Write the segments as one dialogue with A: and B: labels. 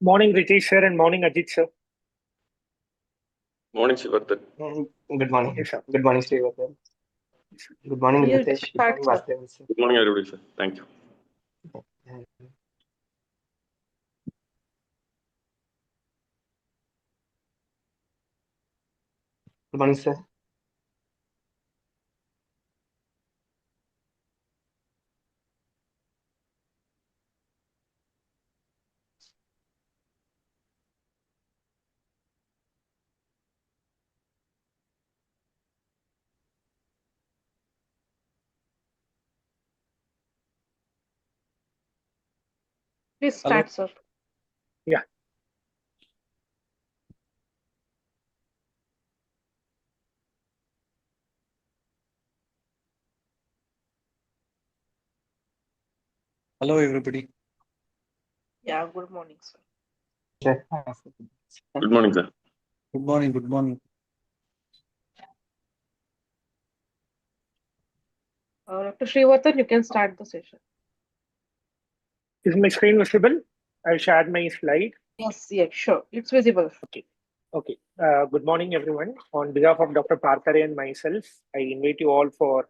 A: Morning, Ritesh sir, and morning, Ajit sir.
B: Morning, Sivartan.
C: Good morning.
A: Yes, sir.
C: Good morning, Srivatham. Good morning,
D: You
C: Ritesh. Good
D: start,
C: morning,
D: sir.
C: Vasudevan, sir.
B: Good morning, everybody, sir. Thank you.
C: Uh, Good morning, sir.
D: Please
E: Hello.
D: start, sir.
A: Yeah.
E: Hello, everybody.
D: Yeah, good morning, sir.
C: Sir.
B: Good morning, sir.
E: Good morning. Good morning.
D: Dr. Srivathan, you can start the session.
A: Is my screen visible? I've shared my slide.
D: Yes, sure. It's visible.
A: Okay. Good morning, everyone. On behalf of Dr. Parthare and myself, I invite you all for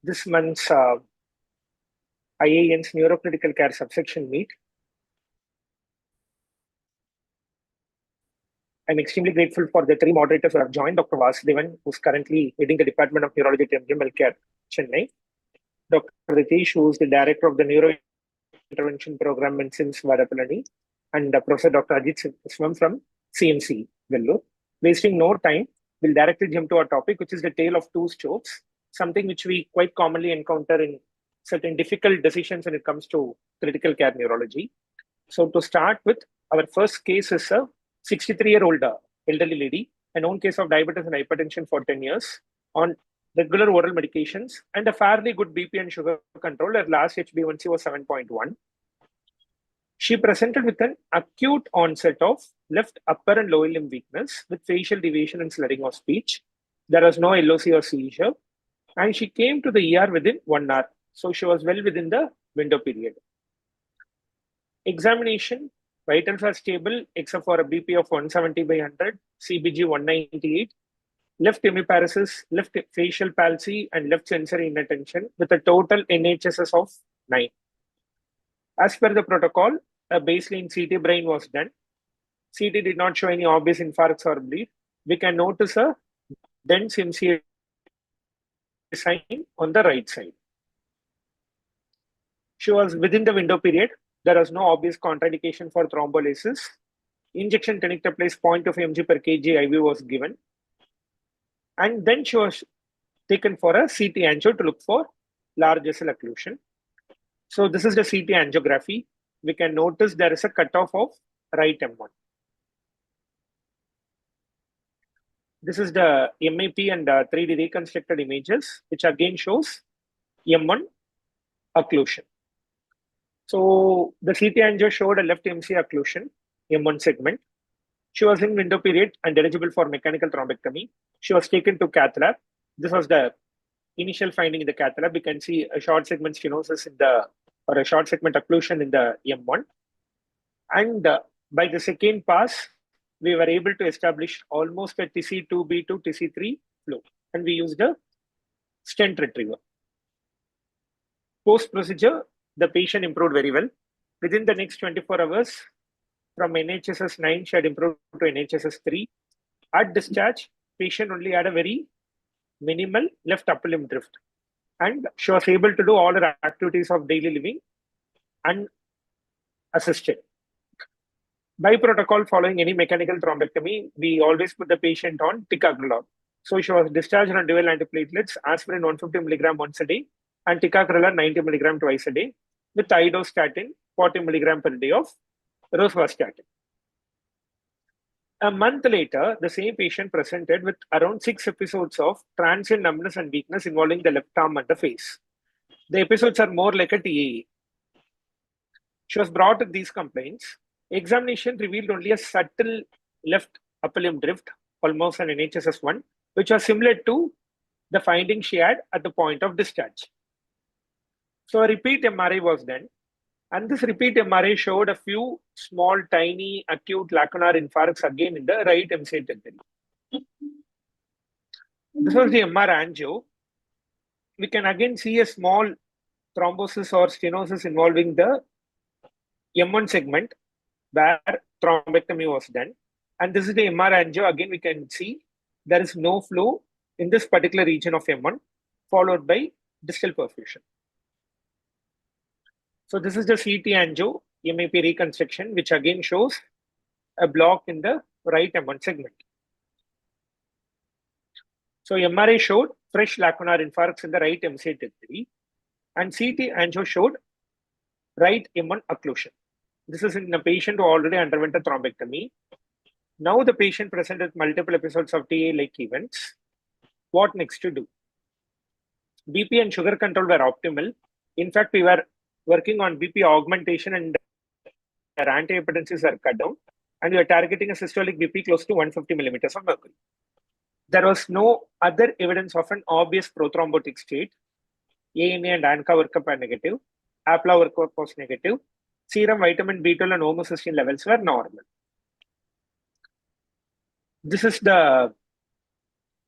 A: this month's IAN's Neurocritical Care Subsection meet. I'm extremely grateful for the three moderators who have joined. Dr. Vasudevan, who's currently heading the Department of Neurology at MGM Healthcare, Chennai. Dr. Ritesh, who is the Director of the Neuro Intervention Program in SIMS Vadapalani, and Professor Dr. Ajit Swam from CMC, Vellore. Wasting no time, we'll directly jump to our topic, which is the tale of two strokes, something which we quite commonly encounter in certain difficult decisions when it comes to critical care neurology. So to start with, our first case is a 63-year-old elderly lady, a known case of diabetes and hypertension for 10 years, on regular oral medications, and a fairly good BP and sugar control. Her last HbA1c was 7.1. She presented with an acute onset of left upper and lower limb weakness with facial deviation and slurring of speech. There was no LOC or seizure, and she came to the ER within 1 hour. So she was well within the window period. Examination, vitals are stable except for a BP of 170 by 100, CBG 198, left hemiparesis, left facial palsy, and left sensory inattention with a total NHSS of 9. As per the protocol, a baseline CT brain was done. CT did not show any obvious infarcts or bleed. We can notice a dense MCA sign on the right side. She was within the window period. There was no obvious contraindication for thrombolysis. Injection tenecteplase 0.2 mg per kg IV was given. And then she was taken for a CT angio to look for large vessel occlusion. So this is the CT angiography. We can notice there is a cutoff of right M1. This is the MAP and 3D reconstructed images, which again shows M1 occlusion. So the CT angio showed a left MC occlusion, M1 segment. She was in window period and eligible for mechanical thrombectomy. She was taken to cath lab. This was the initial finding in the cath lab. We can see a short segment stenosis or a short segment occlusion in the M1. And by the second pass, we were able to establish almost a TC2B to TC3 flow. And we used a stent retriever. Post-procedure, the patient improved very well. Within the next 24 hours, from NHSS 9, she had improved to NHSS 3. At discharge, patient only had a very minimal left upper limb drift. And she was able to do all her activities of daily living unassisted. By protocol, following any mechanical thrombectomy, we always put the patient on ticagrelor. So she was discharged on dual antiplatelets, aspirin 150 mg once a day, and ticagrelor 90 mg twice a day, with idostatin 40 mg per day of rosuvastatin. A month later, the same patient presented with around 6 episodes of transient numbness and weakness involving the left arm and the face. The episodes are more like a TAE. She was brought with these complaints. Examination revealed only a subtle left upper limb drift, almost an NHSS1, which was similar to the finding she had at the point of discharge. So a repeat MRI was done. And this repeat MRI showed a few small, tiny, acute lacunar infarcts again in the right MCL territory. This was the MR angio. We can again see a small thrombosis or stenosis involving the M1 segment where thrombectomy was done. And this is the MR angio. Again, we can see there is no flow in this particular region of M1, followed by distal perfusion. So this is the CT angio MAP reconstruction, which again shows a block in the right M1 segment. So MRI showed fresh lacunar infarcts in the right MCL territory, and CT angio showed right M1 occlusion. This is in a patient who already underwent a thrombectomy. Now the patient presented multiple episodes of TA-like events. What next to do? BP and sugar control were optimal. In fact, we were working on BP augmentation and their antihypertensives are cut down, and we are targeting a systolic BP close to 150 millimeters of mercury. There was no other evidence of an obvious prothrombotic state. ANA and ANCA workup are negative. APLA workup was negative. Serum vitamin B12 and homocysteine levels were normal. This is the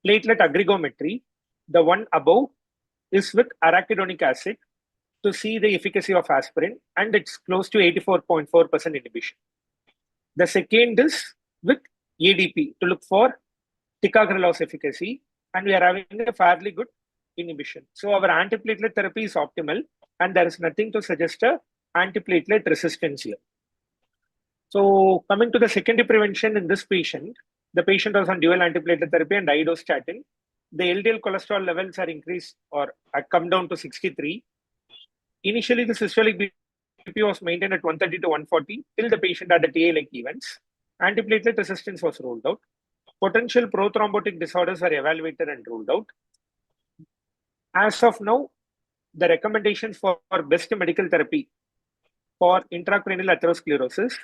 A: platelet aggregometry. The one above is with arachidonic acid to see the efficacy of aspirin, and it's close to 84.4% inhibition. The second is with ADP to look for ticagrelor's efficacy, and we are having a fairly good inhibition. So our antiplatelet therapy is optimal, and there is nothing to suggest a antiplatelet resistance here. So coming to the secondary prevention in this patient, the patient was on dual antiplatelet therapy and idostatin. The LDL cholesterol levels are increased or come down to 63. Initially, the systolic BP was maintained at 130 to 140 till the patient had the TA-like events. Antiplatelet resistance was ruled out. Potential prothrombotic disorders were evaluated and ruled out. As of now, the recommendations for best medical therapy for intracranial atherosclerosis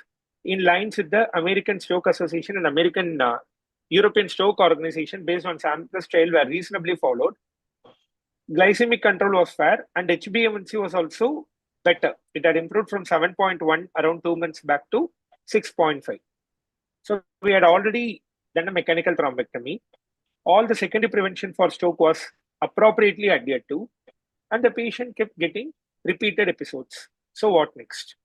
A: in lines with the American Stroke Association and American European Stroke Organization based on samples trial were reasonably followed. Glycemic control was fair, and HbA1c was also better. It had improved from 7.1 around 2 months back to 6.5. So we had already done a mechanical thrombectomy. All the secondary prevention for stroke was appropriately adhered to, and the patient kept getting repeated episodes. So what next?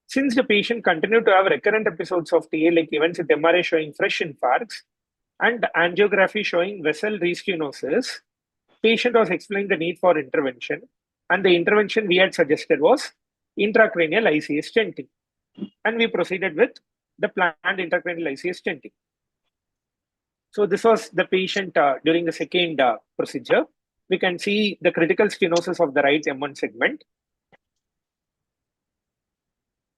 A: Since the patient continued to have recurrent episodes of TA-like events with MRI showing fresh infarcts and angiography showing vessel restenosis, patient was explaining the need for intervention, and the intervention we had suggested was intracranial ICS stenting, and we proceeded with the planned intracranial ICS stenting. So this was the patient during the second procedure. We can see the critical stenosis of the right M1 segment,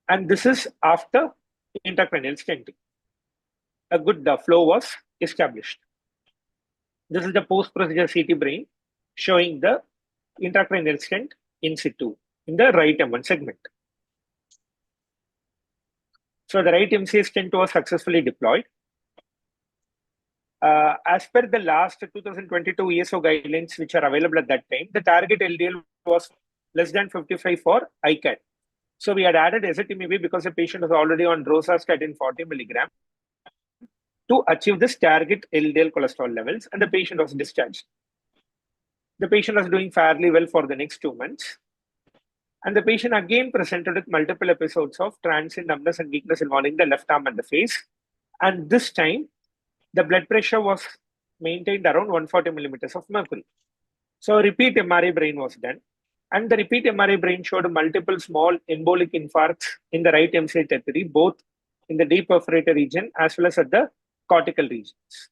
A: and this is after intracranial stenting. A good flow was established. This is the post-procedure CT brain showing the intracranial stent in situ in the right M1 segment. So the right MCS stent was successfully deployed. As per the last 2022 ESO guidelines, which are available at that time, the target LDL was less than 55 for ICAT. So we had added ezetimibe because the patient was already on rosustatin 40 milligram to achieve this target LDL cholesterol levels, and the patient was discharged. The patient was doing fairly well for the next 2 months. And the patient again presented with multiple episodes of transient numbness and weakness involving the left arm and the face. And this time, the blood pressure was maintained around 140 millimeters of mercury. So a repeat MRI brain was done. And the repeat MRI brain showed multiple small embolic infarcts in the right MCL territory, both in the deep perforator region as well as at the cortical regions.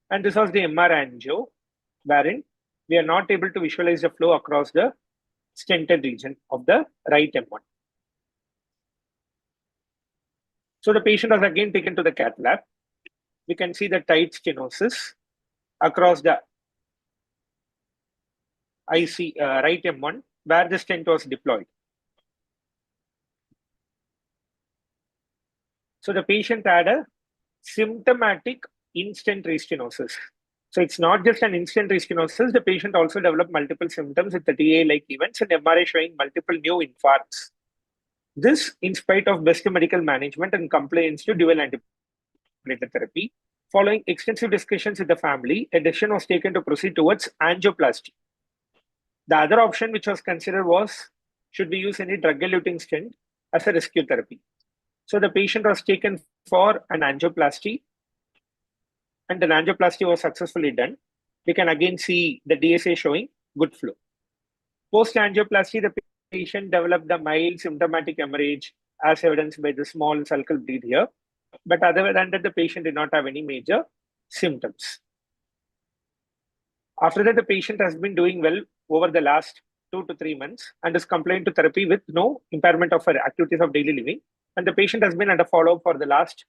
A: And this was the MR angio, wherein we are not able to visualize the flow across the stented region of the right M1. So the patient was again taken to the cath lab. We can see the tight stenosis across the IC right M1 where the stent was deployed. So the patient had a symptomatic in-stent restenosis. So it's not just an instant restenosis. The patient also developed multiple symptoms with the TA-like events and MRI showing multiple new infarcts. This in spite of best medical management and compliance to dual antiplatelet therapy. Following extensive discussions with the family, a decision was taken to proceed towards angioplasty. The other option which was considered was, should we use any drug-eluting stent as a rescue therapy? So the patient was taken for an angioplasty, and an angioplasty was successfully done. We can again see the DSA showing good flow. Post-angioplasty, the patient developed a mild symptomatic hemorrhage as evidenced by the small sulcal bleed here. But other than that, the patient did not have any major symptoms. After that, the patient has been doing well over the last 2 to 3 months and is compliant to therapy with no impairment of her activities of daily living. And the patient has been under follow-up for the last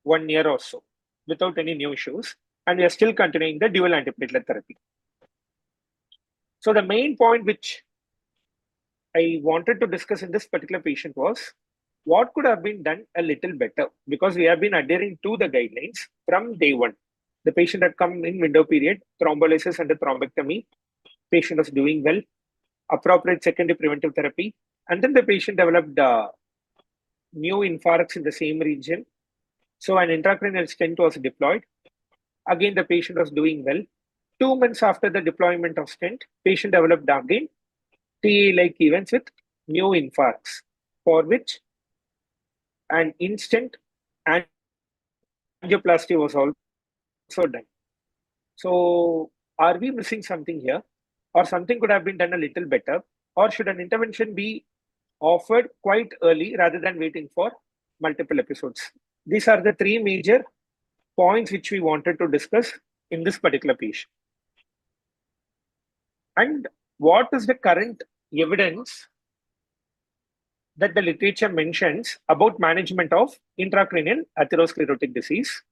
A: 1 year or so without any new issues. And we are still continuing the dual antiplatelet therapy. So the main point which I wanted to discuss in this particular patient was what could have been done a little better, because we have been adhering to the guidelines from day one. The patient had come in window period, thrombolysis and a thrombectomy. Patient was doing well, appropriate secondary preventive therapy. And then the patient developed new infarcts in the same region. So an intracranial stent was deployed. Again, the patient was doing well. 2 months after the deployment of stent, patient developed again TA-like events with new infarcts, for which an instant angioplasty was also done. So are we missing something here? Or something could have been done a little better? Or should an intervention be offered quite early rather than waiting for multiple episodes? These are the 3 major points which we wanted to discuss in this particular patient. And what is the current evidence that the literature mentions about management of intracranial atherosclerotic disease,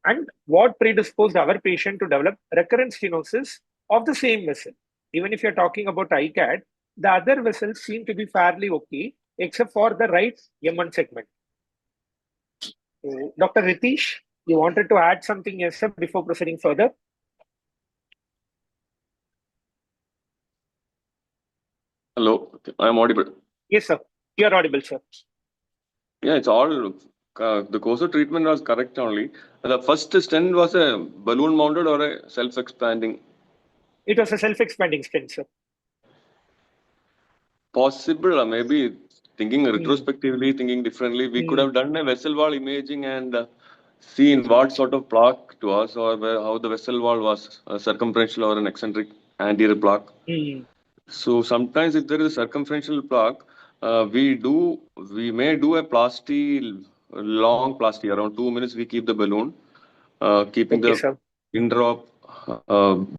A: and what predisposed our patient to develop recurrent stenosis of the same vessel? Even if you're talking about ICAD, the other vessels seem to be fairly okay, except for the right M1 segment. Dr. Ritesh, you wanted to add something else before proceeding further?
B: Hello, I'm audible.
A: Yes, sir. You're audible, sir.
B: Yeah, it's all the course of treatment was correct only. The first stent was a balloon mounted or a self-expanding?
A: It was a self-expanding stent, sir.
B: Possible, maybe thinking retrospectively, thinking differently, we could have done a vessel wall imaging and seen what sort of plaque to us, or how the vessel wall was, circumferential or an eccentric anterior plaque. So sometimes if there is a circumferential plaque, we may do a plasty, long plasty, around 2 minutes. We keep the balloon, keeping the in-drop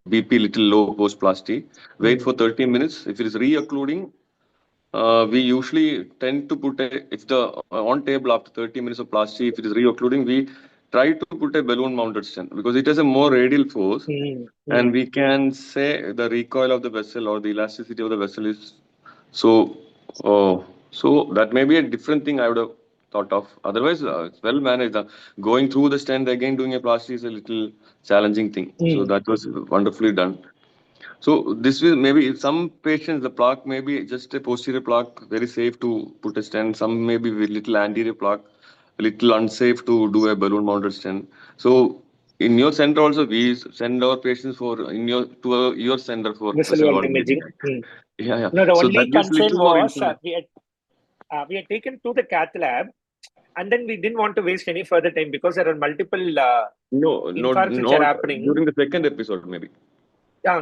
B: BP little low post plasty. Wait for 30 minutes. If it is re-occluding, we usually tend to put if the on table after 30 minutes of plasty, if it is re-occluding, we try to put a balloon mounted stent because it has a more radial force, and we can say the recoil of the vessel or the elasticity of the vessel is so. So that may be a different thing I would have thought of. Otherwise, it's well managed. Going through the stent again, doing a plasty is a little challenging thing. So that was wonderfully done. So this will maybe some patients, the plaque may be just a posterior plaque, very safe to put a stent. Some may be with little anterior plaque, a little unsafe to do a balloon mounted stent. So in your center also, we send our patients for your center for
A: vessel wall imaging.
B: Yeah.
A: No, the
B: So
A: only
B: that gives
A: concern
B: little more
A: was
B: insight.
A: we had taken to the cath lab, and then we didn't want to waste any further time because there are multiple infarcts which are happening.
B: During the second episode, maybe.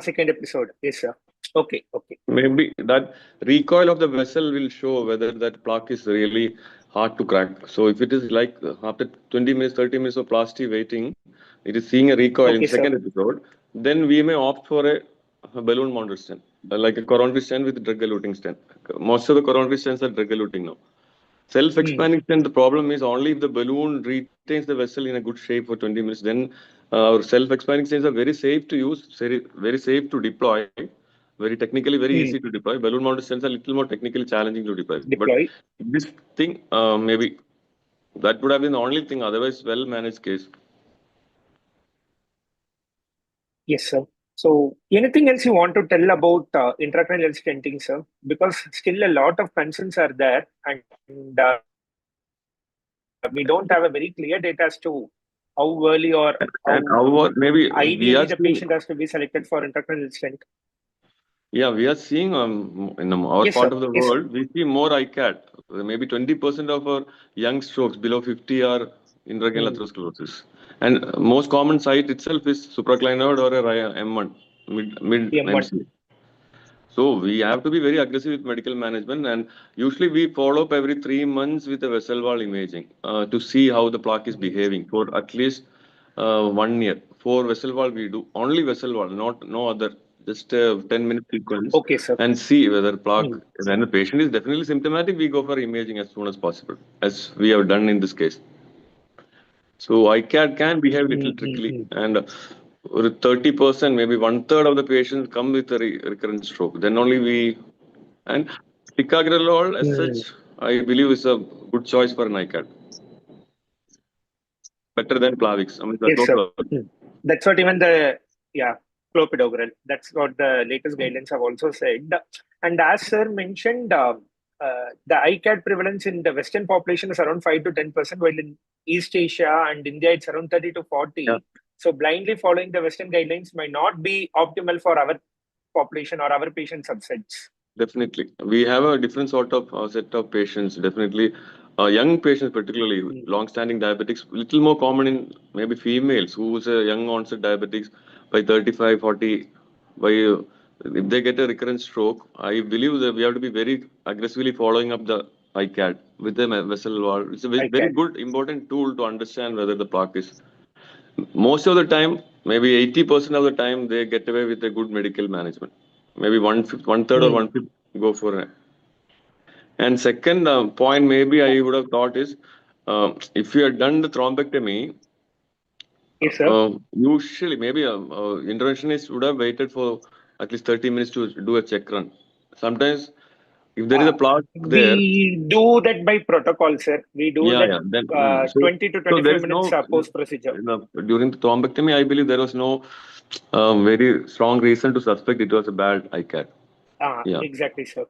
A: Second episode. Yes, sir. Okay.
B: Maybe that recoil of the vessel will show whether that plaque is really hard to crack. So if it is like after 20 minutes, 30 minutes of plasty waiting, it is seeing a recoil in second episode, then we may opt for a balloon mounted stent, like a coronary stent with drug-eluting stent. Most of the coronary stents are drug-eluting now. Self-expanding stent, the problem is only if the balloon retains the vessel in a good shape for 20 minutes, then our self-expanding stents are very safe to use, very safe to deploy, very technically very easy to deploy. Balloon mounted stents are a little more technically challenging to deploy. But this thing, maybe that would have been the only thing, otherwise well-managed case.
A: Yes, sir. So, anything else you want to tell about intracranial stenting, sir? Because still a lot of concerns are there, and we don't have a very clear data as to how early or
B: And
A: how
B: however, maybe we
A: ideally
B: are
A: the
B: seeing,
A: patient has to be selected for intracranial stent.
B: yeah, we are seeing in our
A: Yes,
B: part
A: sir.
B: of the
A: Yes, sir.
B: world, we see more ICAT. Maybe 20% of our young strokes below 50 are intracranial atherosclerosis. And most common site itself is supraclinoid or a M1, mid
A: M1.
B: MC. So we have to be very aggressive with medical management, and usually we follow up every 3 months with a vessel wall imaging to see how the plaque is behaving for at least 1 year. For vessel wall, we do only vessel wall, not no other. Just a 10-minute sequence
A: Okay, sir.
B: and see whether plaque. When the patient is definitely symptomatic, we go for imaging as soon as possible, as we have done in this case. So ICAD can behave a little trickily, and 30%, maybe 1/3 of the patients come with a recurrent stroke. Then only we, and ticagrelor as such, I believe is a good choice for an ICAD. Better than Plavix. I mean,
A: Yes, sir.
B: clopidogrel.
A: That's what even clopidogrel. That's what the latest guidelines have also said. And as sir mentioned, the ICAD prevalence in the Western population is around 5 to 10%, while in East Asia and India it's around 30 to 40.
B: Yeah.
A: So blindly following the Western guidelines might not be optimal for our population or our patient subsets.
B: Definitely. We have a different sort of set of patients. Definitely. Young patients, particularly long-standing diabetics, little more common in maybe females who's a young onset diabetics by 35, 40. If they get a recurrent stroke, I believe that we have to be very aggressively following up the ICAD with the vessel wall. It's a very, very good, important tool to understand whether the plaque is. Most of the time, maybe 80% of the time, they get away with a good medical management. Maybe 1/3 or 1/5 go for it. And second point, maybe I would have thought is if you had done the thrombectomy,
A: Yes, sir.
B: usually maybe interventionist would have waited for at least 30 minutes to do a check run. Sometimes, if there is a plaque there,
A: We do that by protocol, sir. We do that
B: Then
A: 20 to
B: so there
A: 25
B: is
A: minutes
B: no
A: post procedure.
B: during the thrombectomy. I believe there was no very strong reason to suspect it was a bad ICAD. Yeah.
A: Exactly, sir.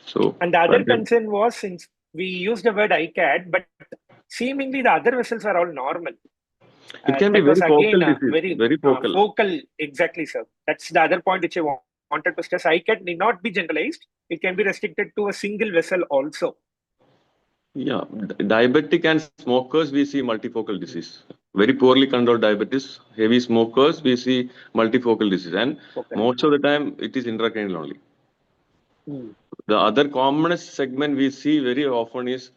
B: So
A: And the other concern was, since we used the word ICAD, but seemingly the other vessels are all normal.
B: it can be
A: That
B: very
A: was
B: focal
A: again
B: disease, very focal.
A: focal. Exactly, sir. That's the other point which I wanted to stress. ICAD need not be generalized. It can be restricted to a single vessel also.
B: Yeah, diabetic and smokers, we see multifocal disease. Very poorly controlled diabetes, heavy smokers, we see multifocal disease. And most of the time, it is intracranial only. The other commonest segment we see very often is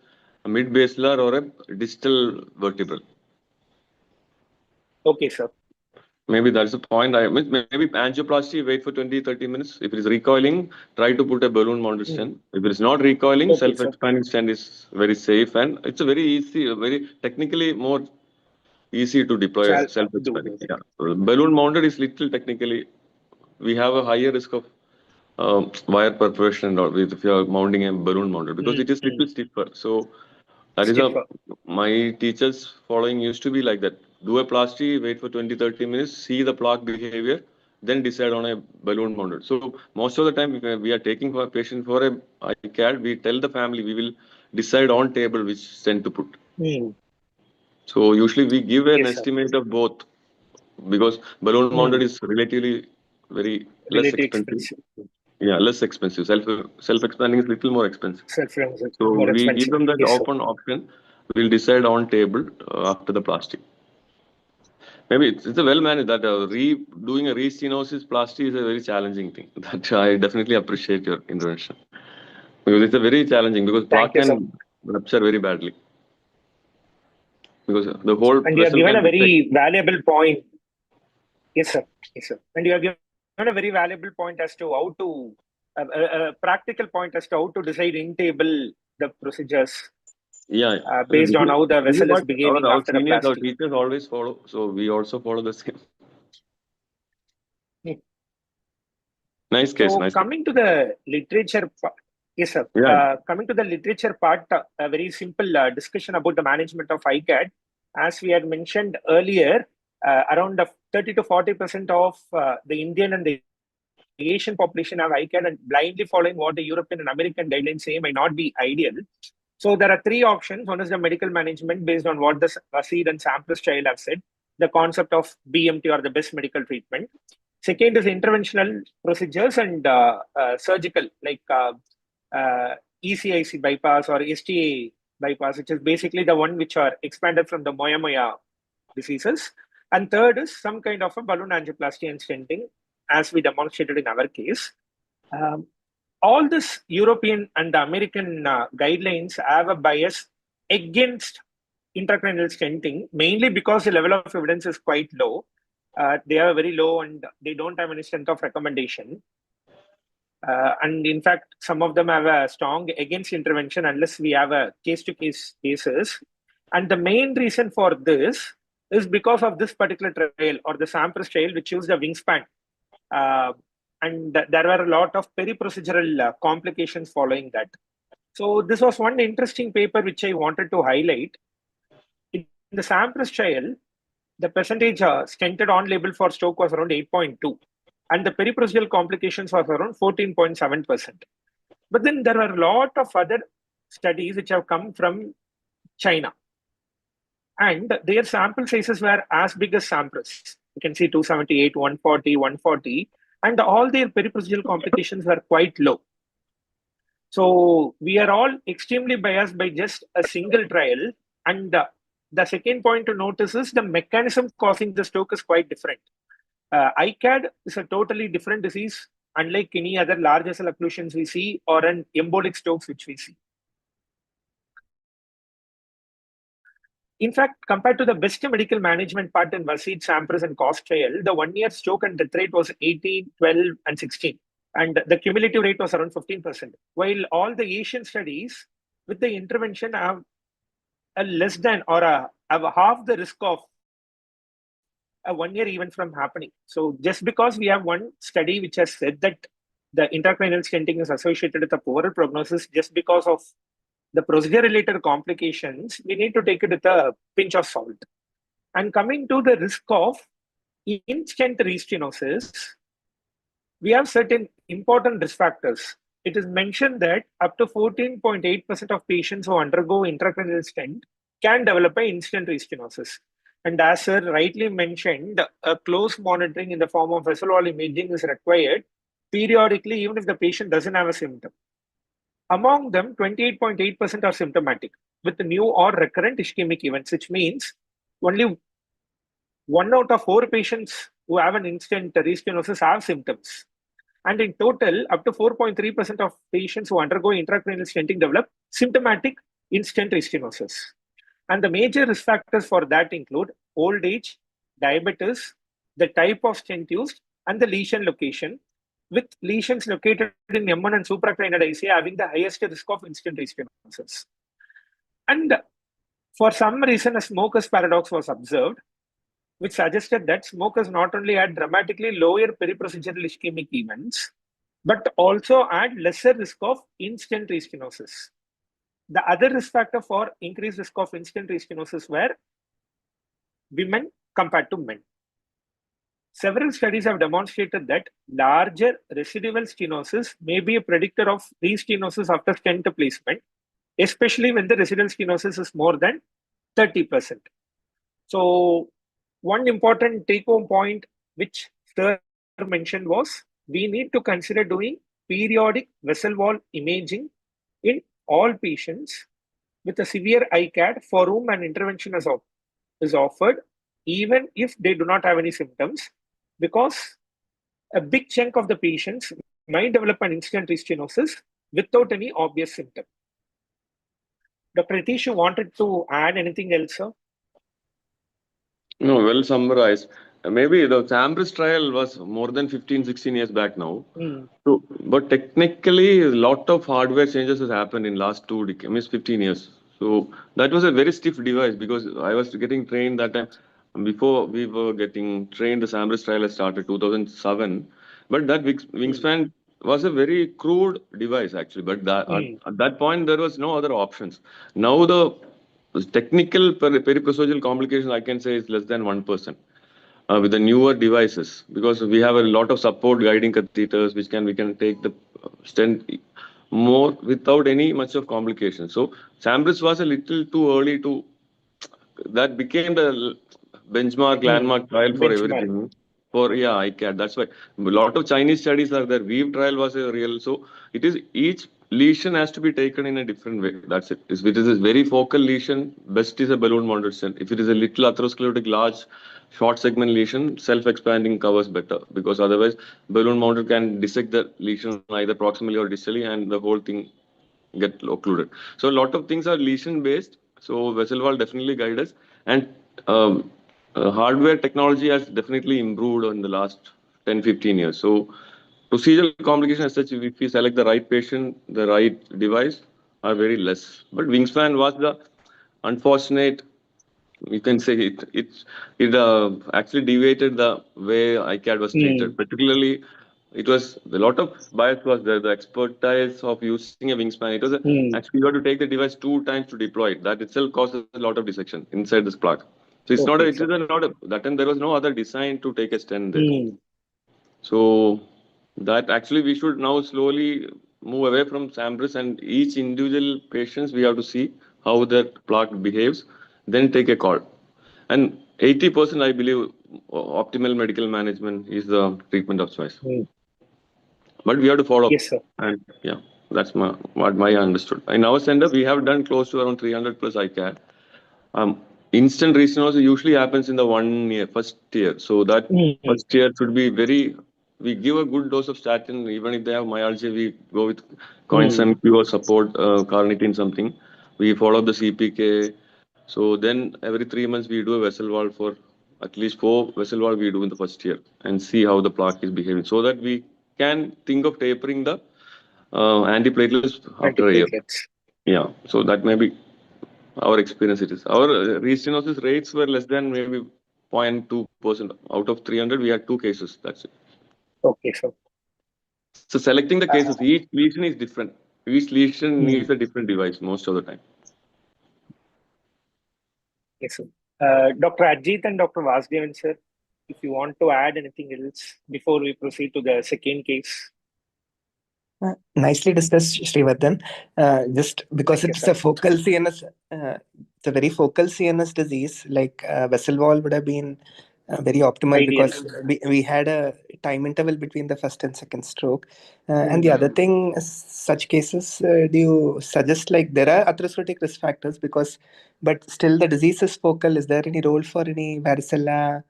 B: a mid-basilar or a distal vertebral.
A: Okay, sir.
B: Maybe that's the point. Maybe angioplasty, wait for 20-30 minutes. If it is recoiling, try to put a balloon mounted stent. If it is not recoiling, self-expanding stent is very safe, and it's a very easy, very technically more easy to deploy as self-expanding. Yeah. Balloon mounted is little technically, we have a higher risk of wire perforation or if you are mounting a balloon mounted because it is little stiffer. So that is my teachers following used to be like that. Do a plasty, wait for 20-30 minutes, see the plaque behavior, then decide on a balloon mounted. So most of the time, if we are taking for a patient for a ICAD, we tell the family we will decide on table which stent to put. So usually we give an estimate of both because balloon mounted is relatively very less expensive. Yeah, less expensive. Self-expanding is little more expensive. So we give them that open option. We'll decide on table after the plastic. Maybe it's a well managed that doing a restenosis plastic is a very challenging thing. That I definitely appreciate your intervention because it's a very challenging because plaque can rupture very badly because the whole
A: and you have given a very valuable point. Yes, sir. Yes, sir. And you have given a very valuable point as to how to a practical point as to how to decide in table the procedures. Based on how the vessel is behaving
B: our
A: after the
B: seniors, our
A: plastic.
B: teachers always follow, so we also follow the same. Nice case.
A: So
B: nice
A: coming to the literature part, yes, sir. Coming to the literature part, a very simple discussion about the management of ICAD. As we had mentioned earlier, around the 30 to 40% of the Indian and the Asian population have ICAD, and blindly following what the European and American guidelines say may not be ideal. So there are three options. One is the medical management based on what the Vasid and Sampras trial have said, the concept of BMT or the best medical treatment. Second is interventional procedures and surgical, like ECIC bypass or STA bypass, which is basically the one which are expanded from the Moya diseases. And third is some kind of a balloon angioplasty and stenting, as we demonstrated in our case. All this European and the American guidelines have a bias against intracranial stenting, mainly because the level of evidence is quite low. They are very low and they don't have any strength of recommendation. And in fact, some of them have a strong against intervention unless we have a case-to-case basis. And the main reason for this is because of this particular trial or the Sampras trial, which used a wingspan. And there were a lot of periprocedural complications following that. So this was one interesting paper which I wanted to highlight. In the Sampras trial, the percentage stented on label for stroke was around 8.2, and the periprocedural complications was around 14.7%. But then there were a lot of other studies which have come from China, and their sample sizes were as big as Sampras. You can see 278, 140, 140, and all their periprocedural complications were quite low. So we are all extremely biased by just a single trial. And the second point to notice is the mechanism causing the stroke is quite different. ICAD is a totally different disease, unlike any other large vessel occlusions we see or an embolic strokes which we see. In fact, compared to the best medical management part in Vasid, Sampras, and COST trial, the 1 year stroke and death rate was 18, 12, and 16. And the cumulative rate was around 15%. While all the Asian studies with the intervention have a less than or have half the risk of a 1 year event from happening. So just because we have one study which has said that the intracranial stenting is associated with a poorer prognosis just because of the procedure-related complications, we need to take it with a pinch of salt. And coming to the risk of in-stent restenosis, we have certain important risk factors. It is mentioned that up to 14.8% of patients who undergo intracranial stent can develop an in-stent restenosis. And as Sir rightly mentioned, a close monitoring in the form of vessel wall imaging is required periodically, even if the patient doesn't have a symptom. Among them, 28.8% are symptomatic with new or recurrent ischemic events, which means only 1 out of 4 patients who have an in-stent restenosis have symptoms. And in total, up to 4.3% of patients who undergo intracranial stenting develop symptomatic in-stent restenosis. And the major risk factors for that include old age, diabetes, the type of stent used, and the lesion location, with lesions located in M1 and supracranial ICA having the highest risk of in-stent restenosis. And for some reason, a smoker's paradox was observed, which suggested that smokers not only had dramatically lower periprocedural ischemic events, but also had lesser risk of in-stent restenosis. The other risk factor for increased risk of in-stent restenosis were women compared to men. Several studies have demonstrated that larger residual stenosis may be a predictor of restenosis after stent placement, especially when the residual stenosis is more than 30%. So one important take-home point which Sir mentioned was we need to consider doing periodic vessel wall imaging in all patients with a severe ICAD for whom an intervention is offered, even if they do not have any symptoms, because a big chunk of the patients might develop an in-stent restenosis without any obvious symptom. Dr. Ritesh, you wanted to add anything else, sir?
B: No, well summarized. Maybe the Sampras trial was more than 15, 16 years back now. So, but technically, a lot of hardware changes has happened in last 2 decades, means 15 years. So that was a very stiff device because I was getting trained that time. Before we were getting trained, the Sampras trial has started 2007. But that wingspan was a very crude device actually. But that, at that point, there was no other options. Now the technical periprocedural complications I can say is less than 1%. with the newer devices, because we have a lot of support guiding catheters which we can take the stent more without any much of complication. So Sambris was a little too early to, that became the benchmark landmark trial for
A: Benchmark.
B: everything. For ICAT. That's why a lot of Chinese studies are there. Weave trial was a real. So it is, each lesion has to be taken in a different way. That's it. If it is a very focal lesion, best is a balloon mounted stent. If it is a little atherosclerotic, large, short segment lesion, self-expanding covers better, because otherwise balloon mounted can dissect the lesion either proximally or distally, and the whole thing get occluded. So a lot of things are lesion based. So vessel wall definitely guide us, and hardware technology has definitely improved in the last 10-15 years. So procedural complications as such, if we select the right patient, the right device, are very less. But wingspan was the unfortunate, you can say it actually deviated the way ICAD was treated. Particularly, it was a lot of bias was there. The expertise of using a wingspan. It was actually you got to take the device 2 times to deploy it. That itself causes a lot of dissection inside this plaque. So it's not a, it is not a, that time there was no other design to take a stent there. So that actually we should now slowly move away from Sambris, and each individual patients we have to see how that plaque behaves, then take a call. And 80% I believe optimal medical management is the treatment of choice. But we have to follow up.
A: Yes, sir.
B: And that's what I understood. In our center, we have done close to around 300 plus ICAD. Instant restenosis usually happens in the 1 year, first year. So that first year should be we give a good dose of statin. Even if they have myalgia, we go with coenzyme Q or support, carnitine something. We follow the CPK. So then every 3 months we do a vessel wall for at least 4 vessel wall we do in the first year, and see how the plaque is behaving, so that we can think of tapering the antiplatelets after a year. Yeah, so that may be our experience. It is our restenosis rates were less than maybe 0.2%. Out of 300, we had 2 cases. That's it.
A: Okay, sir.
B: So selecting the cases, each lesion is different. Each lesion needs a different device most of the time.
A: Yes, sir. Dr. Ajit and Dr. Vasudevan, sir, if you want to add anything else before we proceed to the second case.
C: Nicely discussed, Srivardhan. Just because
A: Thank you,
C: it's
A: sir.
C: a focal CNS, it's a very focal CNS disease. Like vessel wall would have been very optimal,
A: Ideal.
C: because we had a time interval between the first and second stroke. And the other thing, such cases, do you suggest, like, there are atherosclerotic risk factors, but still the disease is focal? Is there any role for any varicella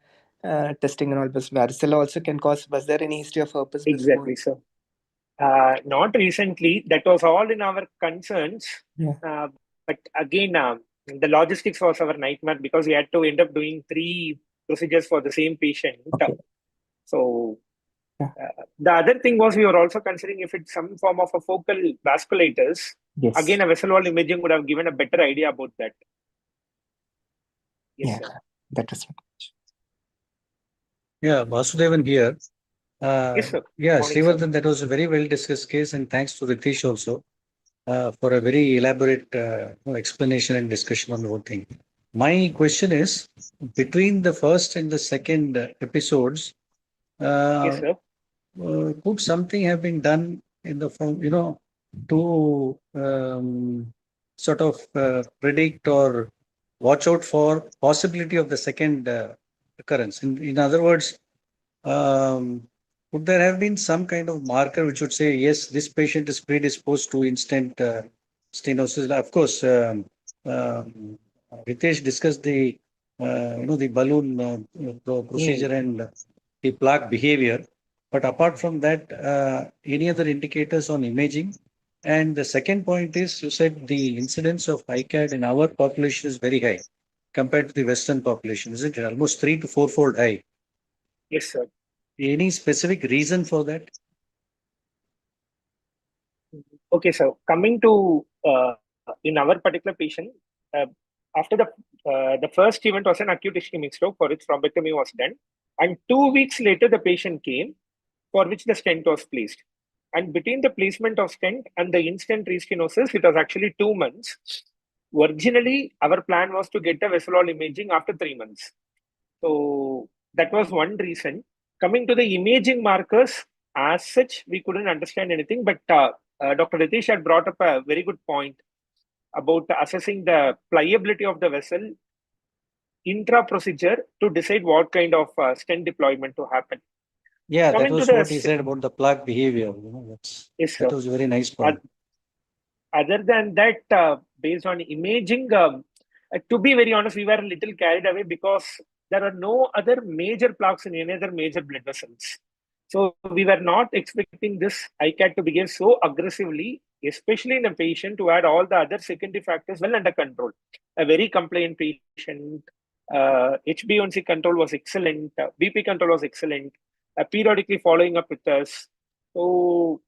C: testing and all? Because varicella also can cause. Was there any history of herpes
A: Exactly,
C: before?
A: sir. Not recently. That was all in our concerns. But again, the logistics was our nightmare, because we had to end up doing 3 procedures for the same patient.
C: Okay.
A: So the other thing was, we were also considering if it's some form of a focal vasculitis.
C: Yes.
A: Again, a vessel wall imaging would have given a better idea about that. Yes, sir.
C: That was much.
E: Yeah, Vasudevan here.
A: Yes, sir.
E: Yeah,
A: Morning,
E: Srivardhan, that was a very well discussed case, and thanks to Ritesh also for a very elaborate explanation and discussion on the whole thing. My question is, between the first and the second episodes,
A: Yes, sir.
E: could something have been done in the form, to sort of predict or watch out for possibility of the second occurrence? In other words, could there have been some kind of marker which would say, yes, this patient is predisposed to instant stenosis? Of course, Ritesh discussed the the balloon procedure and the plaque behavior. But apart from that, any other indicators on imaging? And the second point is, you said the incidence of ICAD in our population is very high compared to the Western population, isn't it? Almost 3 to 4-fold high.
A: Yes, sir.
E: Any specific reason for that?
A: Okay, so coming to in our particular patient, after the first event was an acute ischemic stroke, for which thrombectomy was done, and 2 weeks later the patient came, for which the stent was placed. And between the placement of stent and the instant restenosis, it was actually 2 months. Originally, our plan was to get a vessel wall imaging after 3 months. So that was one reason. Coming to the imaging markers, as such, we couldn't understand anything. But Dr. Ritesh had brought up a very good point about assessing the pliability of the vessel intra-procedure to decide what kind of stent deployment to happen.
E: Yeah, that
A: Coming to
E: was
A: the
E: what he said about the plaque behavior.
A: Yes,
E: That
A: sir.
E: was a very nice point.
A: Other than that, based on imaging, to be very honest, we were a little carried away because there are no other major plaques in any other major blood vessels. So we were not expecting this ICAT to behave so aggressively, especially in a patient who had all the other secondary factors well under control. A very compliant patient, HbA1c control was excellent, BP control was excellent, periodically following up with us. So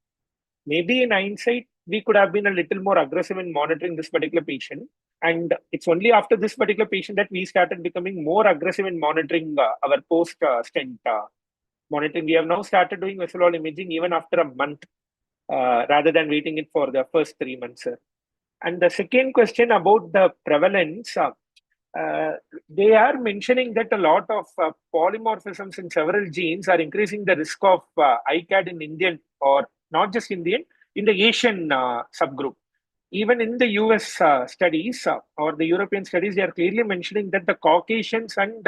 A: maybe in hindsight, we could have been a little more aggressive in monitoring this particular patient. And it's only after this particular patient that we started becoming more aggressive in monitoring our post-stent monitoring. We have now started doing vessel wall imaging even after a month rather than waiting it for the first 3 months. And the second question about the prevalence, they are mentioning that a lot of polymorphisms in several genes are increasing the risk of ICAD in Indian, or not just Indian, in the Asian subgroup. Even in the US studies or the European studies, they are clearly mentioning that the Caucasians and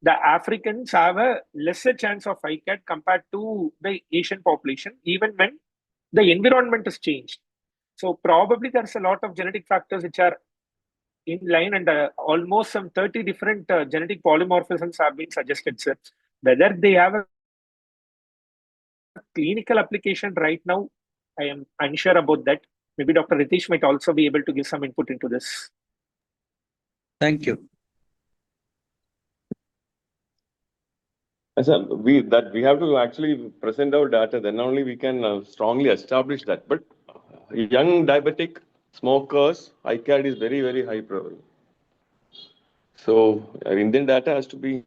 A: the Africans have a lesser chance of ICAD compared to the Asian population, even when the environment has changed. So probably there's a lot of genetic factors which are in line, and almost some 30 different genetic polymorphisms have been suggested, sir. Whether they have a clinical application right now, I am unsure about that. Maybe Dr. Ritesh might also be able to give some input into this.
E: Thank you.
B: We have to actually present our data, then only we can strongly establish that. But young diabetic smokers, ICAD is very, very high prevalence. So our Indian data has to be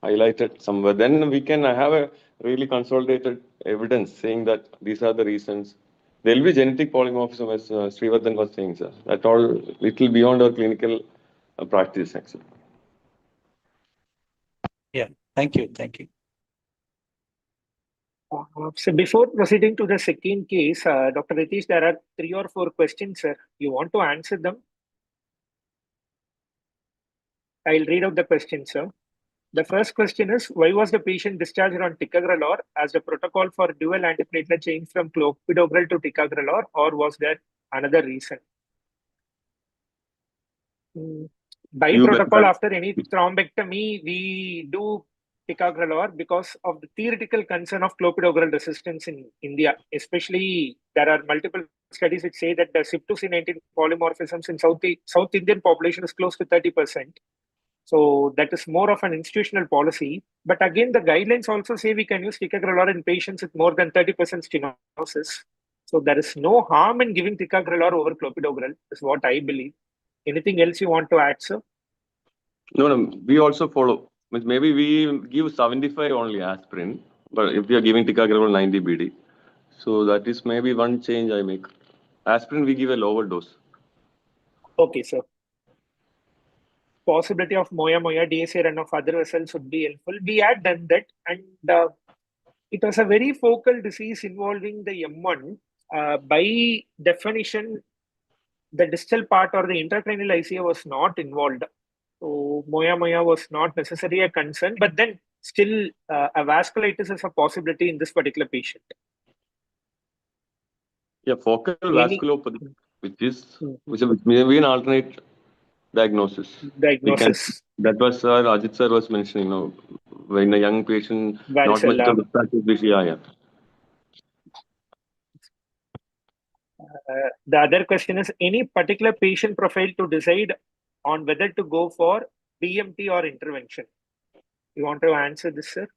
B: highlighted somewhere. Then we can have a really consolidated evidence saying that these are the reasons. There will be genetic polymorphism, as Srivardhan was saying, sir. That all little beyond our clinical practice, actually.
E: Yeah, thank you. Thank you.
A: So before proceeding to the second case, Dr. Ritesh, there are 3 or 4 questions, sir. You want to answer them? I'll read out the question, sir. The first question is, why was the patient discharged on ticagrelor as the protocol for dual antiplatelet changed from clopidogrel to ticagrelor, or was there another reason? By protocol, after any thrombectomy, we do ticagrelor because of the theoretical concern of clopidogrel resistance in India. Especially, there are multiple studies which say that the CYP2C19 polymorphisms in South Indian population is close to 30%. So that is more of an institutional policy. But again, the guidelines also say we can use ticagrelor in patients with more than 30% stenosis. So there is no harm in giving ticagrelor over clopidogrel, is what I believe. Anything else you want to add, sir?
B: No, we also follow. Maybe we give 75 only aspirin, but if we are giving ticagrelor 90 BD. So that is maybe one change I make. Aspirin, we give a lower dose.
A: Okay, sir. Possibility of Moya DSA run of other vessels would be helpful. We had done that, and it was a very focal disease involving the M1. By definition, the distal part or the intracranial ICA was not involved. So Moya was not necessarily a concern, but then still a vasculitis is a possibility in this particular patient.
B: Yeah, focal vasculopathy, which may be an alternate diagnosis. That was Ajit sir was mentioning, when a young patient, not much of the practice, yeah.
A: The other question is, any particular patient profile to decide on whether to go for BMT or intervention? You want to answer this, sir?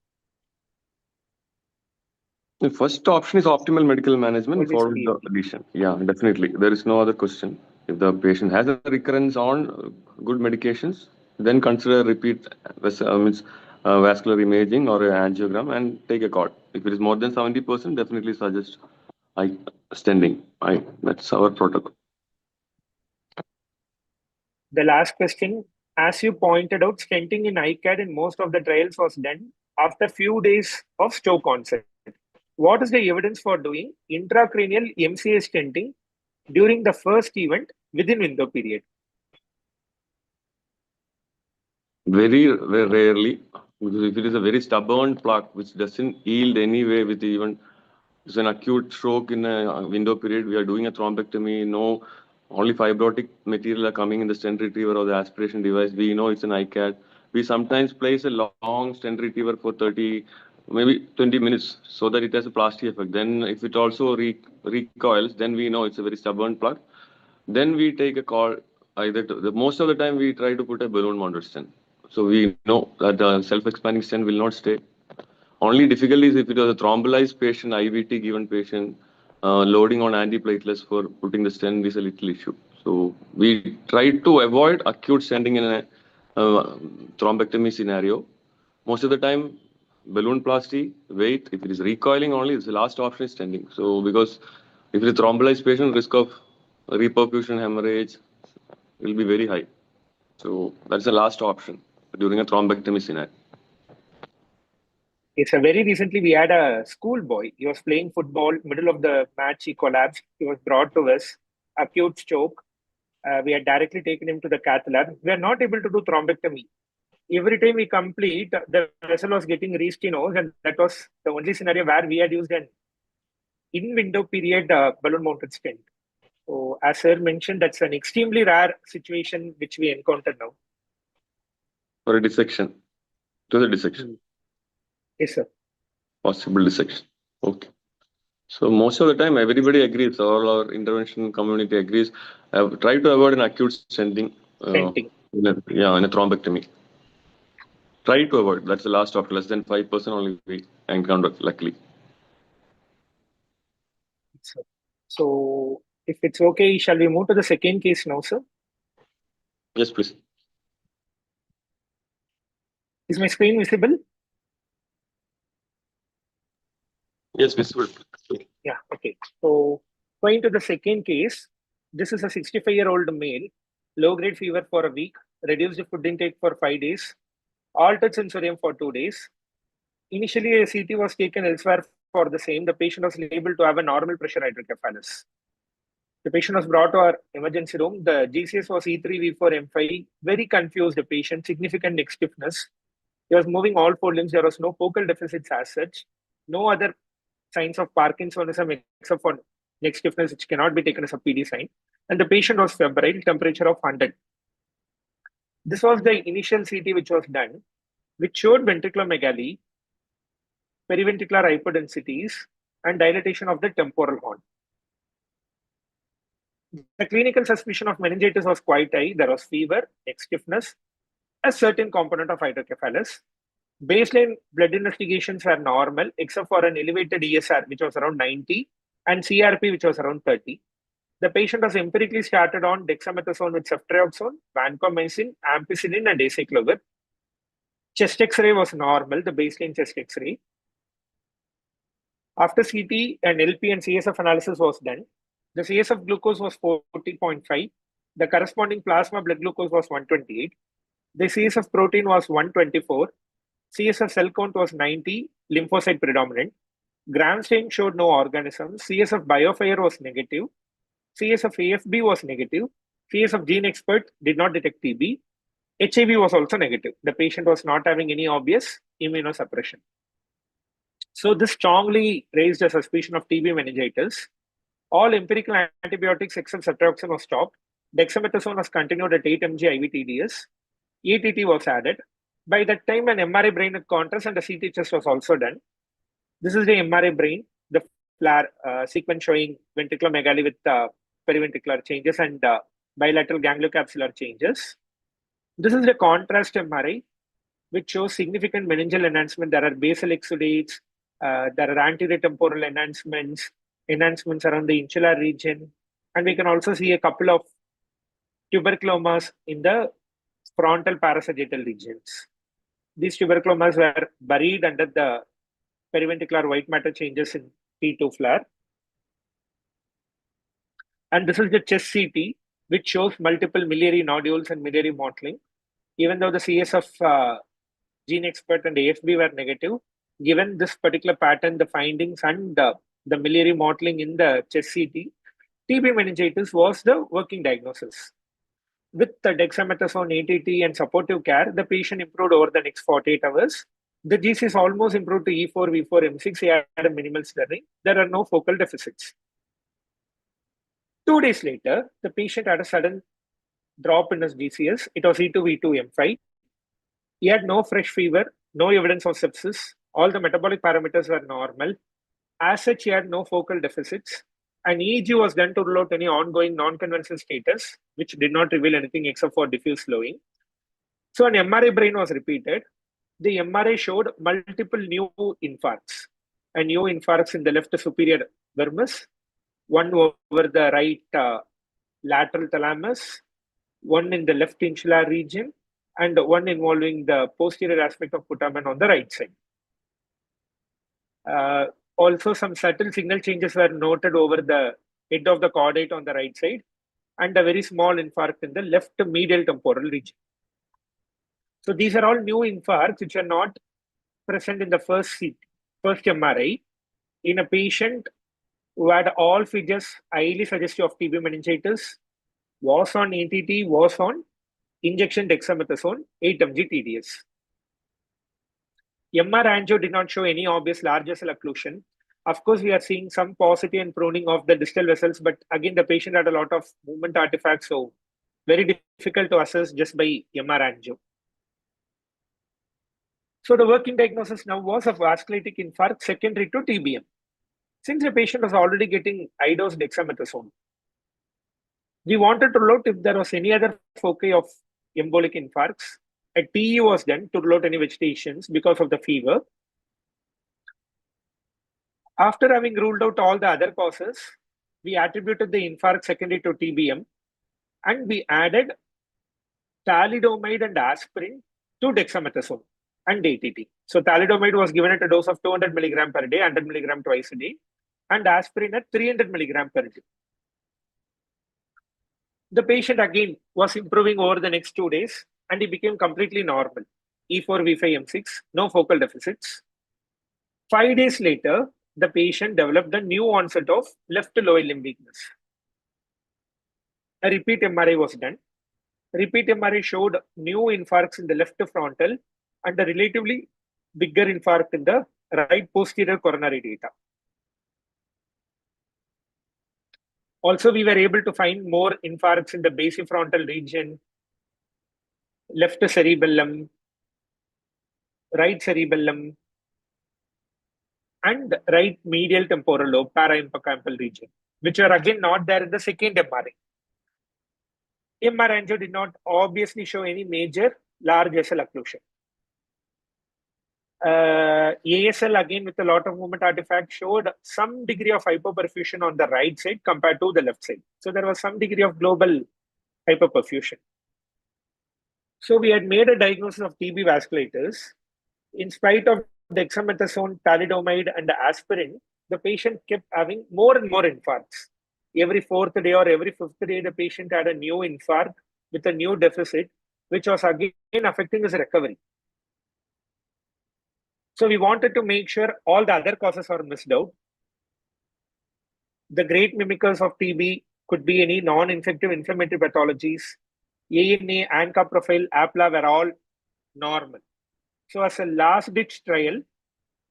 B: The first option is optimal medical management followed the addition. Yeah, definitely. There is no other question. If the patient has a recurrence on good medications, then consider repeat vascular imaging or angiogram and take a call. If it is more than 70%, definitely suggest stenting. That's our protocol.
A: The last question, as you pointed out, stenting in ICAD in most of the trials was done after few days of stroke onset. What is the evidence for doing intracranial MCA stenting during the first event within window period?
B: Very rarely, because if it is a very stubborn plaque which doesn't yield anyway with even it's an acute stroke in a window period, we are doing a thrombectomy, no, only fibrotic material are coming in the stent retriever or the aspiration device. We know it's an ICAD. We sometimes place a long stent retriever for 30, maybe 20 minutes so that it has a plastic effect. Then if it also recoils, then we know it's a very stubborn plaque. Then we take a call either most of the time we try to put a balloon mounted stent. So we know that the self-expanding stent will not stay. Only difficulty is if it was a thrombolyzed patient, IVT given patient, loading on antiplatelets for putting the stent is a little issue. So we try to avoid acute stenting in a thrombectomy scenario. Most of the time, balloon plasty, wait, if it is recoiling only, it's the last option is stenting. So because if it's a thrombolyzed patient, risk of reperfusion hemorrhage will be very high. So that's the last option during a thrombectomy scenario.
A: It's a very recently we had a schoolboy. He was playing football. Middle of the match, he collapsed. He was brought to us, acute stroke. We had directly taken him to the cath lab. We are not able to do thrombectomy. Every time we complete, the vessel was getting restenosed, and that was the only scenario where we had used an in-window period balloon-mounted stent. So, as sir mentioned, that's an extremely rare situation which we encounter now.
B: For a dissection, to the dissection.
A: Yes, sir.
B: Possible dissection. Okay. So most of the time, everybody agrees. All our intervention community agrees. Try to avoid an acute stenting.
A: Stenting.
B: In a thrombectomy. Try to avoid. That's the last option. Less than 5% only we encounter, luckily.
A: So, if it's okay, shall we move to the second case now, sir?
B: Yes, please.
A: Is my screen visible?
B: Yes, visible.
A: Yeah, okay. So, going to the second case, this is a 65-year-old male, low-grade fever for a week, reduced food intake for 5 days, altered sensorium for 2 days. Initially, a CT was taken elsewhere for the same. The patient was able to have a normal pressure hydrocephalus. The patient was brought to our emergency room. The GCS was E3, V4, M5. Very confused the patient, significant neck stiffness. He was moving all four limbs. There was no focal deficits as such. No other signs of Parkinsonism except for neck stiffness, which cannot be taken as a PD sign. And the patient was febrile, temperature of 100. This was the initial CT which was done, which showed ventriculomegaly, periventricular hyperdensities, and dilatation of the temporal horn. The clinical suspicion of meningitis was quite high. There was fever, neck stiffness, a certain component of hydrocephalus. Baseline blood investigations were normal, except for an elevated ESR, which was around 90, and CRP, which was around 30. The patient was empirically started on dexamethasone with ceftriaxone, vancomycin, ampicillin, and acyclovir. Chest X-ray was normal, the baseline chest X-ray. After CT, an LP and CSF analysis was done. The CSF glucose was 40.5. The corresponding plasma blood glucose was 128. The CSF protein was 124. CSF cell count was 90, lymphocyte predominant. Gram stain showed no organisms. CSF biofire was negative. CSF AFB was negative. CSF gene expert did not detect TB. HIV was also negative. The patient was not having any obvious immunosuppression. So this strongly raised a suspicion of TB meningitis. All empirical antibiotics except ceftriaxone was stopped. Dexamethasone was continued at 8 mg IV TDS. ATT was added. By that time, an MRI brain with contrast and a CT chest was also done. This is the MRI brain, the flare sequence showing ventriculomegaly with periventricular changes and bilateral gangliocapsular changes. This is the contrast MRI, which shows significant meningeal enhancement. There are basal exudates, there are anterior temporal enhancements around the insular region, and we can also see a couple of tuberculomas in the frontal parasagittal regions. These tuberculomas were buried under the periventricular white matter changes in T2 flare. And this is the chest CT, which shows multiple miliary nodules and miliary mottling. even though the CSF gene expert and AFB were negative, given this particular pattern, the findings and the miliary mottling in the chest CT, TB meningitis was the working diagnosis. With the dexamethasone, ATT, and supportive care, the patient improved over the next 48 hours. The GCS almost improved to E4, V4, M6. He had a minimal slurring. There are no focal deficits. 2 days later, the patient had a sudden drop in his GCS. It was E2, V2, M5. He had no fresh fever, no evidence of sepsis. All the metabolic parameters were normal. As such, he had no focal deficits. An EEG was done to rule out any ongoing non-conventional status, which did not reveal anything except for diffuse slowing. So an MRI brain was repeated. The MRI showed multiple new infarcts. A new infarcts in the left superior vermis, one over the right lateral thalamus, one in the left insular region, and one involving the posterior aspect of putamen on the right side. Also, some subtle signal changes were noted over the head of the caudate on the right side, and a very small infarct in the left medial temporal region. So these are all new infarcts which are not present in the first MRI in a patient who had all features highly suggestive of TB meningitis, was on ATT, was on injection dexamethasone, 8 mg TDS. MR angio did not show any obvious large vessel occlusion. Of course, we are seeing some paucity and pruning of the distal vessels, but again, the patient had a lot of movement artifacts, so very difficult to assess just by MR angio. So the working diagnosis now was of vasculitic infarct secondary to TBM. Since the patient was already getting high-dose dexamethasone, we wanted to rule out if there was any other foci of embolic infarcts. A TE was done to rule out any vegetations because of the fever. After having ruled out all the other causes, we attributed the infarct secondary to TBM, and we added thalidomide and aspirin to dexamethasone and ATT. So thalidomide was given at a dose of 200 mg per day, 100 mg twice a day, and aspirin at 300 mg per day. The patient again was improving over the next 2 days, and he became completely normal. E4, V5, M6, no focal deficits. 5 days later, the patient developed a new onset of left lower limb weakness. A repeat MRI was done. Repeat MRI showed new infarcts in the left frontal and a relatively bigger infarct in the right posterior coronary data. Also, we were able to find more infarcts in the basifrontal region, left cerebellum, right cerebellum, and right medial temporal lobe, parahippocampal region, which are again not there in the second MRI. MR angio did not obviously show any major large vessel occlusion. ASL again with a lot of movement artifacts showed some degree of hypoperfusion on the right side compared to the left side. So there was some degree of global hypoperfusion. So we had made a diagnosis of TB vasculitis. In spite of dexamethasone, thalidomide, and aspirin, the patient kept having more and more infarcts. Every 4th day or every 5th day, the patient had a new infarct with a new deficit, which was again affecting his recovery. So we wanted to make sure all the other causes are missed out. The great mimickers of TB could be any non-infective inflammatory pathologies. ANA, ANCA profile, APLA were all normal. So as a last-ditch trial,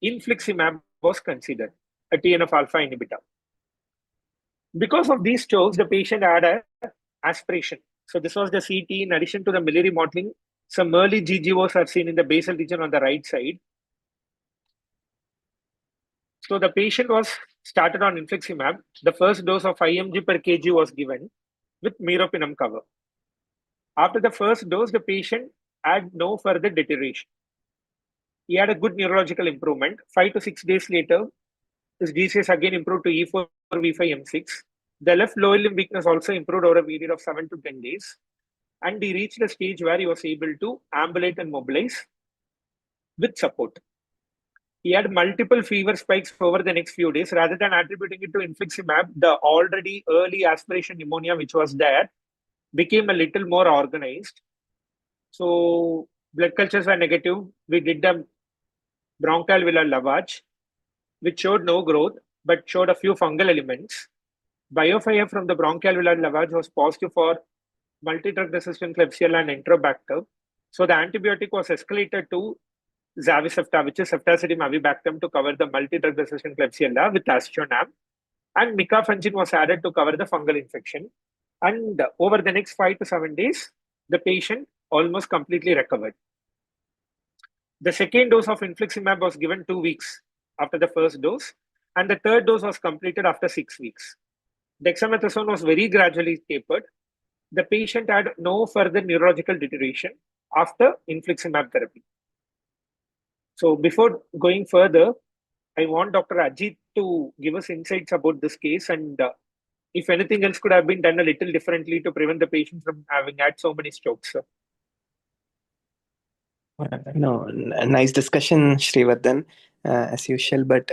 A: infliximab was considered, a TNF-alpha inhibitor. Because of these strokes, the patient had an aspiration. So this was the CT. In addition to the miliary mottling, some early GGOs are seen in the basal region on the right side. So the patient was started on infliximab. The first dose of 5 mg per kg was given with meropenem cover. After the first dose, the patient had no further deterioration. He had a good neurological improvement. 5 to 6 days later, his GCS again improved to E4, V5, M6. The left lower limb weakness also improved over a period of 7 to 10 days. And he reached a stage where he was able to ambulate and mobilize with support. He had multiple fever spikes over the next few days. Rather than attributing it to infliximab, the already early aspiration pneumonia which was there became a little more organized. So blood cultures were negative. We did the bronchoalveolar lavage, which showed no growth but showed a few fungal elements. Biofire from the bronchoalveolar lavage was positive for multi-drug resistant Klebsiella and Enterobacter. So the antibiotic was escalated to Zavicefta, which is ceftazidime avibactam, to cover the multi-drug resistant Klebsiella with aztreonam. And micafungin was added to cover the fungal infection. And over the next 5 to 7 days, the patient almost completely recovered. The second dose of infliximab was given 2 weeks after the first dose, and the third dose was completed after 6 weeks. Dexamethasone was very gradually tapered. The patient had no further neurological deterioration after infliximab therapy. So before going further, I want Dr. Ajit to give us insights about this case and if anything else could have been done a little differently to prevent the patient from having had so many strokes.
C: No, nice discussion, Srivardhan, as usual. But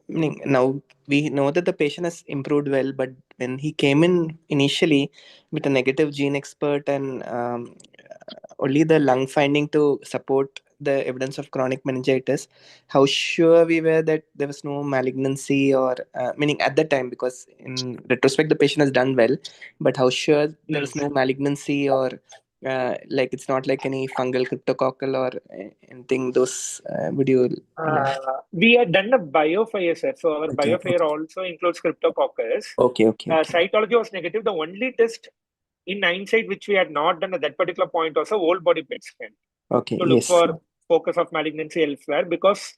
C: meaning now we know that the patient has improved well, but when he came in initially with a negative gene expert and only the lung finding to support the evidence of chronic meningitis, how sure we were that there was no malignancy or meaning at that time, because in retrospect the patient has done well, but how sure there was no malignancy or like it's not like any fungal cryptococcal or anything those would you
A: We had done a biofire, sir. So our
C: Okay.
A: biofire also includes cryptococcus.
C: okay.
A: Cytology was negative. The only test in hindsight which we had not done at that particular point was a whole body PET scan
C: Okay,
A: to look
C: yes.
A: for focus of malignancy elsewhere, because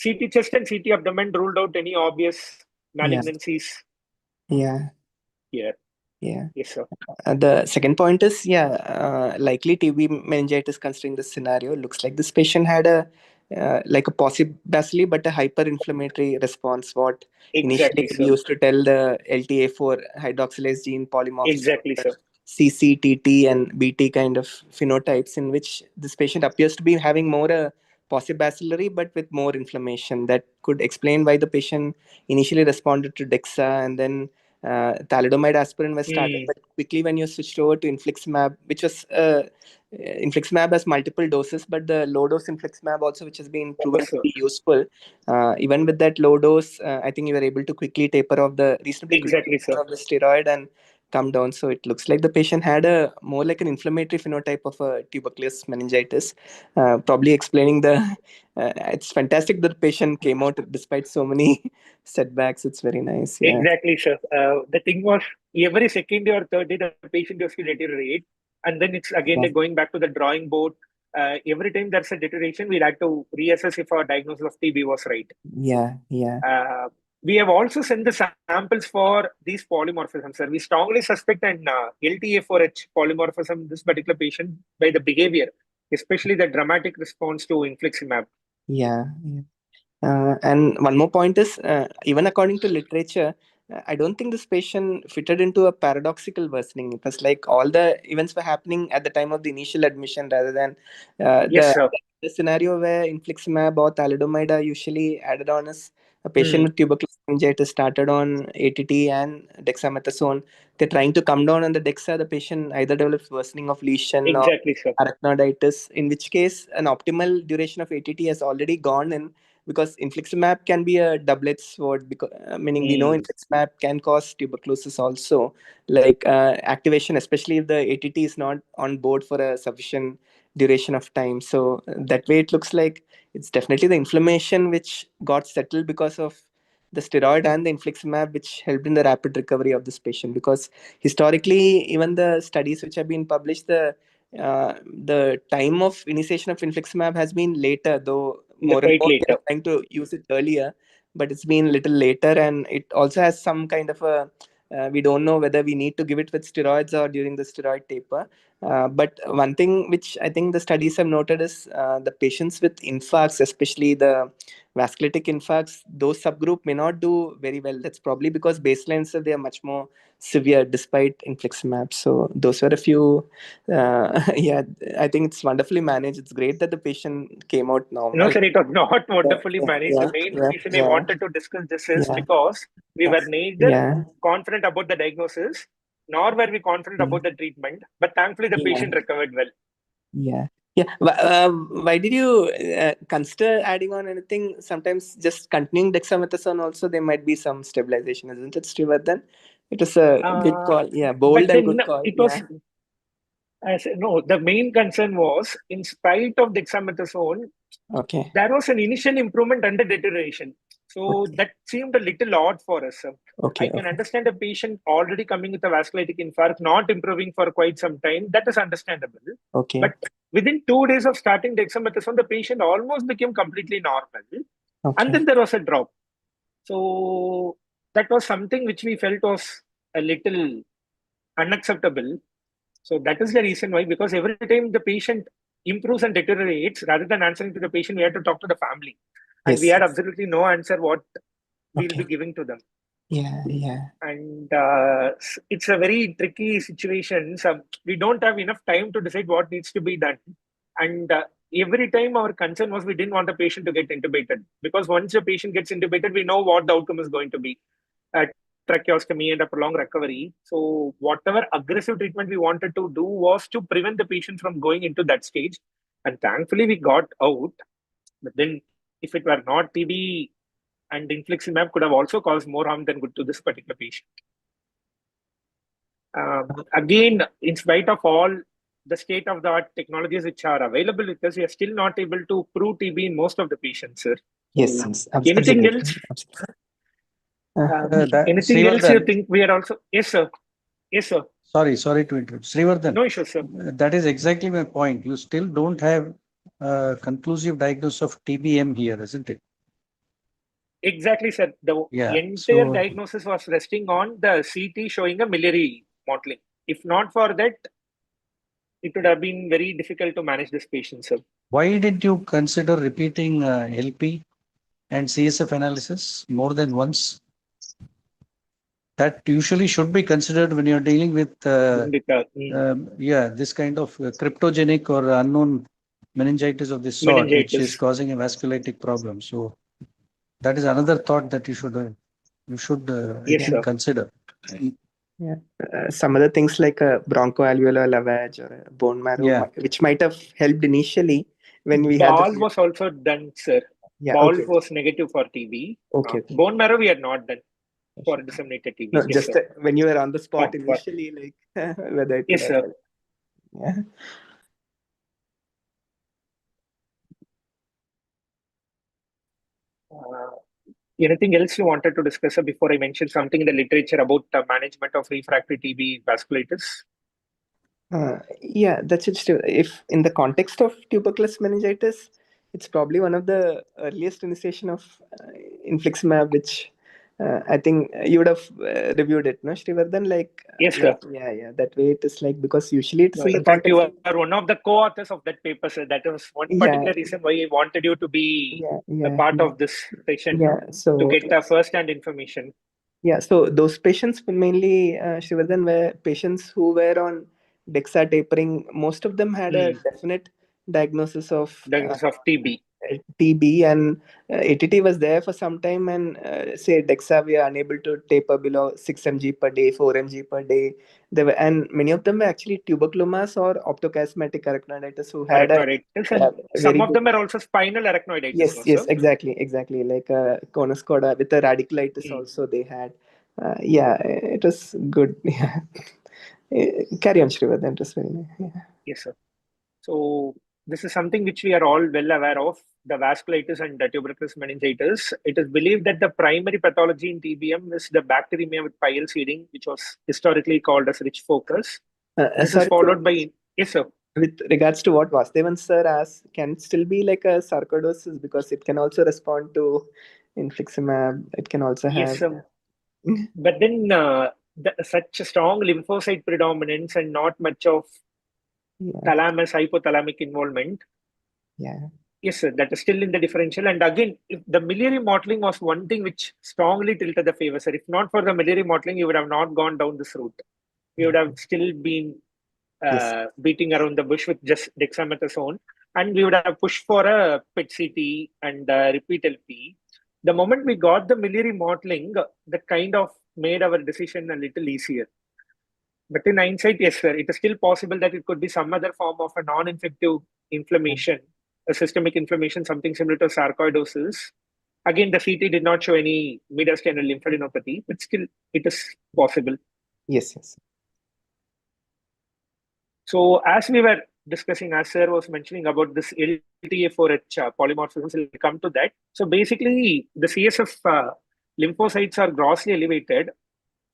A: CT chest and CT abdomen ruled out any obvious malignancies
C: Yeah.
A: here.
C: Yeah.
A: Yes, sir.
C: The second point is, likely TB meningitis considering this scenario. Looks like this patient had a like a possibly but a hyperinflammatory response. What
A: Exactly,
C: initially we
A: sir.
C: used to tell the LTA4 hydroxylase gene polymorphism,
A: Exactly, sir.
C: CCTT and BT kind of phenotypes, in which this patient appears to be having more a possibacillary but with more inflammation. That could explain why the patient initially responded to DEXA and then thalidomide aspirin was started, but quickly when you switched over to infliximab, which was infliximab has multiple doses, but the low dose infliximab also, which has been proven to be useful. Even with that low dose, I think you were able to quickly taper off the reasonably
A: Exactly, sir.
C: of the steroid and come down. So it looks like the patient had a more like an inflammatory phenotype of a tuberculous meningitis, probably explaining the. It's fantastic that the patient came out despite so many setbacks. It's very nice. Yeah.
A: Exactly, sir. The thing was, every second day or third day, the patient used to deteriorate. And then it's again like going back to the drawing board. Every time there's a deterioration, we'll have to reassess if our diagnosis of TB was right.
C: Yeah.
A: We have also sent the samples for these polymorphisms, sir. We strongly suspect an LTA4H polymorphism in this particular patient by the behavior, especially the dramatic response to infliximab.
C: Yeah. And one more point is, even according to literature, I don't think this patient fitted into a paradoxical worsening. It was like all the events were happening at the time of the initial admission rather than
A: Yes, sir.
C: the scenario where infliximab or thalidomide are usually added on is a patient with tuberculosis meningitis started on ATT and dexamethasone. They're trying to come down on the dexa. The patient either develops worsening of lesion
A: Exactly, sir.
C: or arachnoiditis, in which case an optimal duration of ATT has already gone in, because infliximab can be a double-edged sword, because meaning we know infliximab can cause tuberculosis also, like activation, especially if the ATT is not on board for a sufficient duration of time. So that way it looks like it's definitely the inflammation which got settled because of the steroid and the infliximab, which helped in the rapid recovery of this patient. Because historically, even the studies which have been published, the time of initiation of infliximab has been later, though more and
A: Quite
C: more we
A: later.
C: are trying to use it earlier, but it's been a little later, and it also has some kind of a we don't know whether we need to give it with steroids or during the steroid taper. But one thing which I think the studies have noted is the patients with infarcts, especially the vasculitic infarcts, those subgroup may not do very well. That's probably because baselines they are much more severe despite infliximab. So those were a few. Yeah, I think it's wonderfully managed. It's great that the patient came out normal.
A: No, sir, it was not wonderfully managed. The main reason I wanted to discuss this is because we were neither confident about the diagnosis, nor were we confident about the treatment. But thankfully, the patient recovered well.
C: Yeah. Yeah. Why did you consider adding on anything? Sometimes just continuing dexamethasone also, there might be some stabilization, isn't it, Srivardhan? It was a good call. Yeah, bold
A: But
C: and
A: then
C: good call.
A: it
C: Yeah.
A: was, I said, no, the main concern was, in spite of dexamethasone,
C: Okay.
A: there was an initial improvement under deterioration. So that seemed a little odd for us. I
C: Okay.
A: can
C: Okay.
A: understand a patient already coming with a vasculitic infarct, not improving for quite some time. That is understandable.
C: Okay.
A: But within 2 days of starting dexamethasone, the patient almost became completely normal. And then
C: Okay.
A: there was a drop. So that was something which we felt was a little unacceptable. So that is the reason why, because every time the patient improves and deteriorates, rather than answering to the patient, we had to talk to the family. And we
C: Yes.
A: had absolutely no answer what we'll be
C: Okay.
A: giving to them.
C: Yeah. Yeah.
A: And it's a very tricky situation. So we don't have enough time to decide what needs to be done. And every time our concern was we didn't want the patient to get intubated, because once the patient gets intubated, we know what the outcome is going to be. Tracheostomy and a prolonged recovery. So whatever aggressive treatment we wanted to do was to prevent the patient from going into that stage. And thankfully we got out. But then if it were not TB, and infliximab could have also caused more harm than good to this particular patient. Again, in spite of all the state-of-the-art technologies which are available with us, we are still not able to prove TB in most of the patients, sir.
C: Yes.
A: So
C: Yes.
A: anything
C: Absolutely.
A: else?
C: Absolutely.
A: Anything else you
E: Srivardhan,
A: think we are also? Yes, sir. Yes, sir.
E: sorry to interrupt. Srivardhan,
A: No issue, sir.
E: that is exactly my point. You still don't have a conclusive diagnosis of TBM here, isn't it?
A: Exactly, sir. The
E: Yeah.
A: entire
E: So
A: diagnosis was resting on the CT showing a miliary mottling. If not for that, it would have been very difficult to manage this patient, sir.
E: why did you consider repeating LP and CSF analysis more than once? That usually should be considered when you're dealing with this kind of cryptogenic or unknown meningitis of this sort, which is
A: meningitis.
E: causing a vasculitic problem. So that is another thought that you should I
A: Yes,
E: think
A: sir.
E: consider.
C: Yeah. Some other things like a bronchoalveolar lavage or a bone marrow,
E: Yeah.
C: which might have helped initially when we had
A: Ball
C: the.
A: was also done, sir.
C: Yeah.
A: Ball
C: Okay.
A: was negative for TB.
C: Okay. Okay.
A: Bone marrow we had not done for
C: Sure.
A: disseminated TB.
C: No,
A: Yes,
C: just
A: sir.
C: when you were on the spot
A: For-
C: initially, like whether it could
A: Yes,
C: have
A: sir.
C: helped. Yeah.
A: Anything else you wanted to discuss, sir, before I mention something in the literature about the management of refractory TB vasculitis?
C: Yeah, that's it. If in the context of tuberculous meningitis, it's probably one of the earliest initiation of infliximab, which I think you would have reviewed it, no, Srivardhan?
A: Yes, sir.
C: Yeah. That way it is like, because usually it's
A: No,
C: in the
A: in fact, you
C: context.
A: are one of the co-authors of that paper, sir. That was one particular reason why I wanted you to be a part of this session,
C: Yeah.
A: to
C: So
A: get the first-hand information.
C: yeah, so those patients mainly, Shivardhan, were patients who were on DEXA tapering. Most of them had a definite diagnosis of
A: Diagnosis of TB.
C: TB, and ATT was there for some time. And say DEXA, we are unable to taper below 6 mg per day, 4 mg per day. And many of them were actually tuberculomas or optochiasmatic arachnoiditis who had
A: Arachnoiditis, and some
C: very
A: of
C: good.
A: them are also spinal arachnoiditis.
C: Yes,
A: No,
C: yes,
A: sir?
C: exactly. Like conoscoda with a radicolitis also they had. Yeah, it was good. Yeah. Carry on, Srivardhan. It was very nice. Yeah.
A: Yes, sir. So this is something which we are all well aware of, the vasculitis and the tuberculous meningitis. It is believed that the primary pathology in TBM is the bacteremia with pile seeding, which was historically called as rich focus. This is
C: Sorry,
A: followed by... Yes, sir.
C: with regards to what Vasudevan sir asked, can it still be like a sarcoidosis, because it can also respond to infliximab? It can also have.
A: Yes, sir. But then such a strong lymphocyte predominance and not much of thalamus, hypothalamic involvement.
C: Yeah.
A: Yes, sir, that is still in the differential. And again, if the miliary mottling was one thing which strongly tilted the favor, sir. If not for the miliary mottling, you would have not gone down this route. You would have still been beating around the bush with just dexamethasone, and we would have pushed for a PET-CT and repeat LP. The moment we got the miliary mottling, that kind of made our decision a little easier. But in hindsight, yes, sir, it is still possible that it could be some other form of a non-infective inflammation, a systemic inflammation, something similar to sarcoidosis. Again, the CT did not show any mediastinal lymphadenopathy, but still it is possible.
C: Yes, yes.
A: So as we were discussing, as sir was mentioning about this LTA4H polymorphisms, we'll come to that. So basically, the CSF lymphocytes are grossly elevated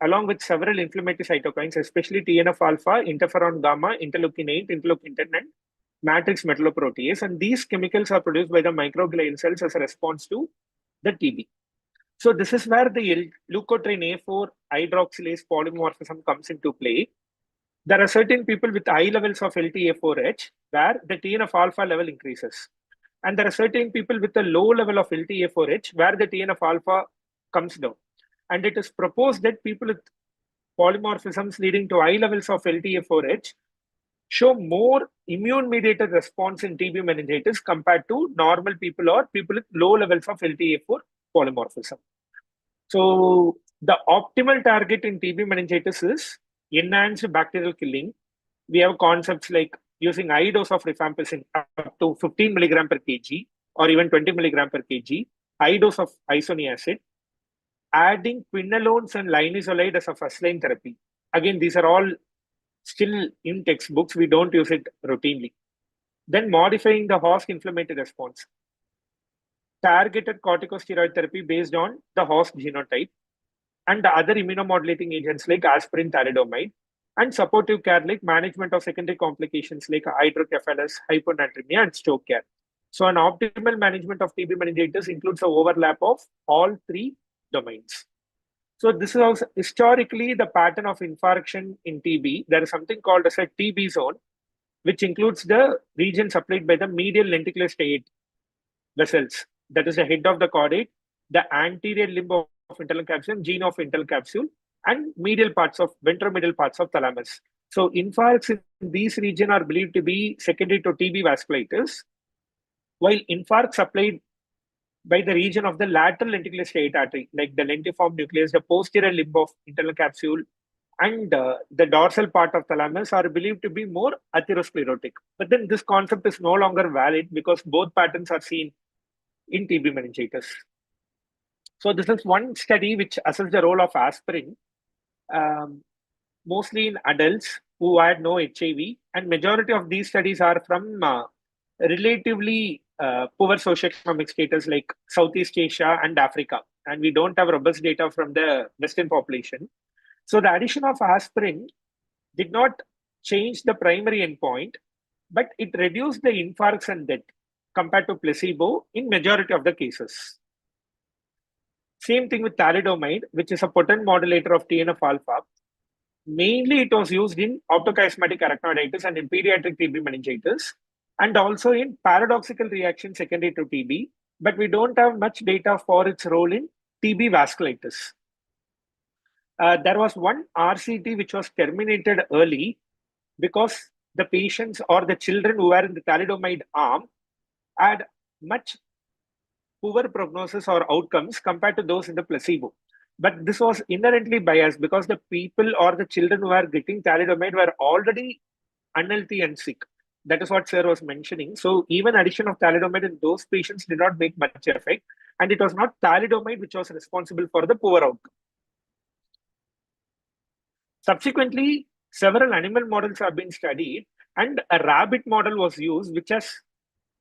A: along with several inflammatory cytokines, especially TNF-alpha, interferon gamma, interleukin-8, interleukin-10, and matrix metalloprotease. And these chemicals are produced by the microglial cells as a response to the TB. So this is where the leukotriene A4 hydroxylase polymorphism comes into play. There are certain people with high levels of LTA4H where the TNF-alpha level increases. And there are certain people with a low level of LTA4H where the TNF-alpha comes down. And it is proposed that people with polymorphisms leading to high levels of LTA4H show more immune-mediated response in TB meningitis compared to normal people or people with low levels of LTA4 polymorphism. So the optimal target in TB meningitis is enhanced bacterial killing. We have concepts like using high dose of rifampicin up to 15 milligram per kg or even 20 milligram per kg, high dose of isoniazid, adding quinolones and linezolide as a first-line therapy. Again, these are all still in textbooks. We don't use it routinely. Then modifying the host inflammatory response. Targeted corticosteroid therapy based on the host genotype and the other immunomodulating agents like aspirin, thalidomide, and supportive care like management of secondary complications like hydrocephalus, hyponatremia, and stroke care. So an optimal management of TB meningitis includes the overlap of all three domains. So this is also historically the pattern of infarction in TB. There is something called as a TB zone, which includes the region supplied by the medial lenticular striate vessels. That is the head of the caudate, the anterior limb of internal capsule, gene of internal capsule, and medial parts of ventromedial parts of thalamus. So infarcts in these regions are believed to be secondary to TB vasculitis, while infarcts supplied by the region of the lateral lenticular striate artery, like the lentiform nucleus, the posterior limb of internal capsule, and the dorsal part of thalamus are believed to be more atherosclerotic. But then this concept is no longer valid because both patterns are seen in TB meningitis. So this is one study which assessed the role of aspirin, mostly in adults who had no HIV, and majority of these studies are from relatively poor socioeconomic status like Southeast Asia and Africa, and we don't have robust data from the Western population. So the addition of aspirin did not change the primary endpoint, but it reduced the infarcts and death compared to placebo in majority of the cases. Same thing with thalidomide, which is a potent modulator of TNF-alpha. Mainly it was used in optochiasmatic arachnoiditis and in pediatric TB meningitis, and also in paradoxical reaction secondary to TB, but we don't have much data for its role in TB vasculitis. There was one RCT which was terminated early because the patients or the children who were in the thalidomide arm had much poor prognosis or outcomes compared to those in the placebo. But this was inherently biased because the people or the children who were getting thalidomide were already unhealthy and sick. That is what sir was mentioning. So even addition of thalidomide in those patients did not make much effect. And it was not thalidomide which was responsible for the poor outcome. Subsequently, several animal models have been studied and a rabbit model was used, which has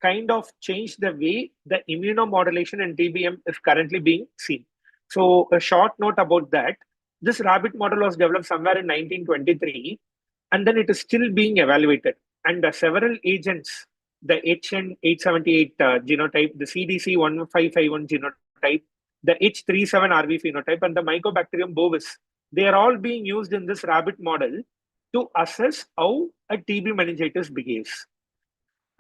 A: kind of changed the way the immunomodulation in TBM is currently being seen. So a short note about that, this rabbit model was developed somewhere in 1923, and then it is still being evaluated. And several agents, the HN878 genotype, the CDC1551 genotype, the H37RV phenotype, and the Mycobacterium bovis, they are all being used in this rabbit model to assess how a TB meningitis behaves.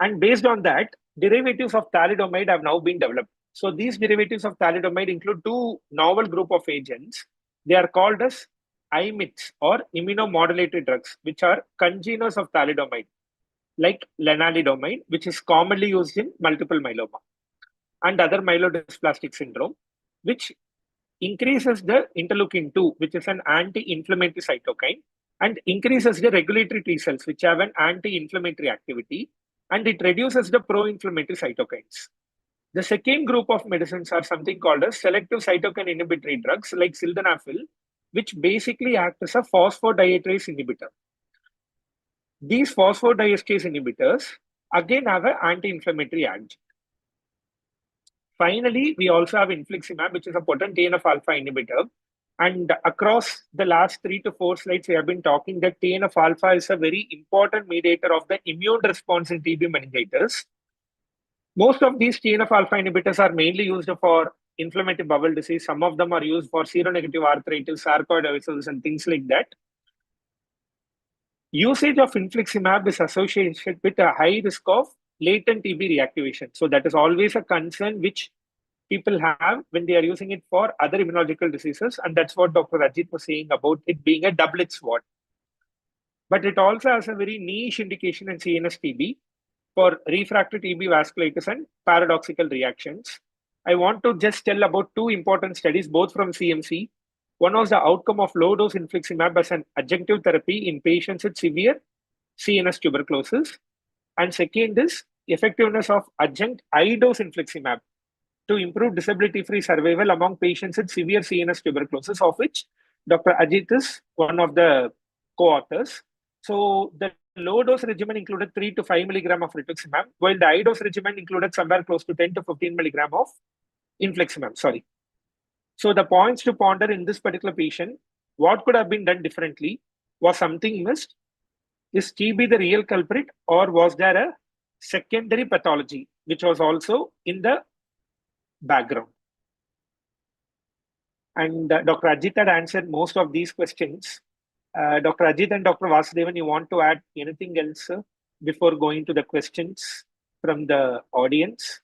A: And based on that, derivatives of thalidomide have now been developed. So these derivatives of thalidomide include two novel group of agents. They are called as IMIDs or immunomodulatory drugs, which are congeners of thalidomide, like lenalidomide, which is commonly used in multiple myeloma and other myelodysplastic syndrome, which increases the interleukin-2, which is an anti-inflammatory cytokine, and increases the regulatory T cells, which have an anti-inflammatory activity, and it reduces the pro-inflammatory cytokines. The second group of medicines are something called as selective cytokine inhibitory drugs like sildenafil, which basically act as a phosphodiesterase inhibitor. These phosphodiesterase inhibitors again have an anti-inflammatory adjunct. Finally, we also have infliximab, which is a potent TNF-alpha inhibitor. And across the last 3 to 4 slides, we have been talking that TNF-alpha is a very important mediator of the immune response in TB meningitis. Most of these TNF-alpha inhibitors are mainly used for inflammatory bowel disease. Some of them are used for seronegative arthritis, sarcoidosis, and things like that. Usage of infliximab is associated with a high risk of latent TB reactivation. So that is always a concern which people have when they are using it for other immunological diseases. And that's what Dr. Ajit was saying about it being a double-edged sword. But it also has a very niche indication in CNS TB for refractory TB vasculitis and paradoxical reactions. I want to just tell about 2 important studies, both from CMC. One was the outcome of low-dose infliximab as an adjunctive therapy in patients with severe CNS tuberculosis. And second is effectiveness of adjunct high-dose infliximab to improve disability-free survival among patients with severe CNS tuberculosis, of which Dr. Ajit is one of the co-authors. So the low-dose regimen included 3 to 5 milligram of rituximab, while the high-dose regimen included somewhere close to 10 to 15 milligram of infliximab. So the points to ponder in this particular patient, what could have been done differently? Was something missed? Is TB the real culprit, or was there a secondary pathology which was also in the background? And Dr. Ajit had answered most of these questions. Dr. Ajit and Dr. Vasudevan, you want to add anything else before going to the questions from the audience?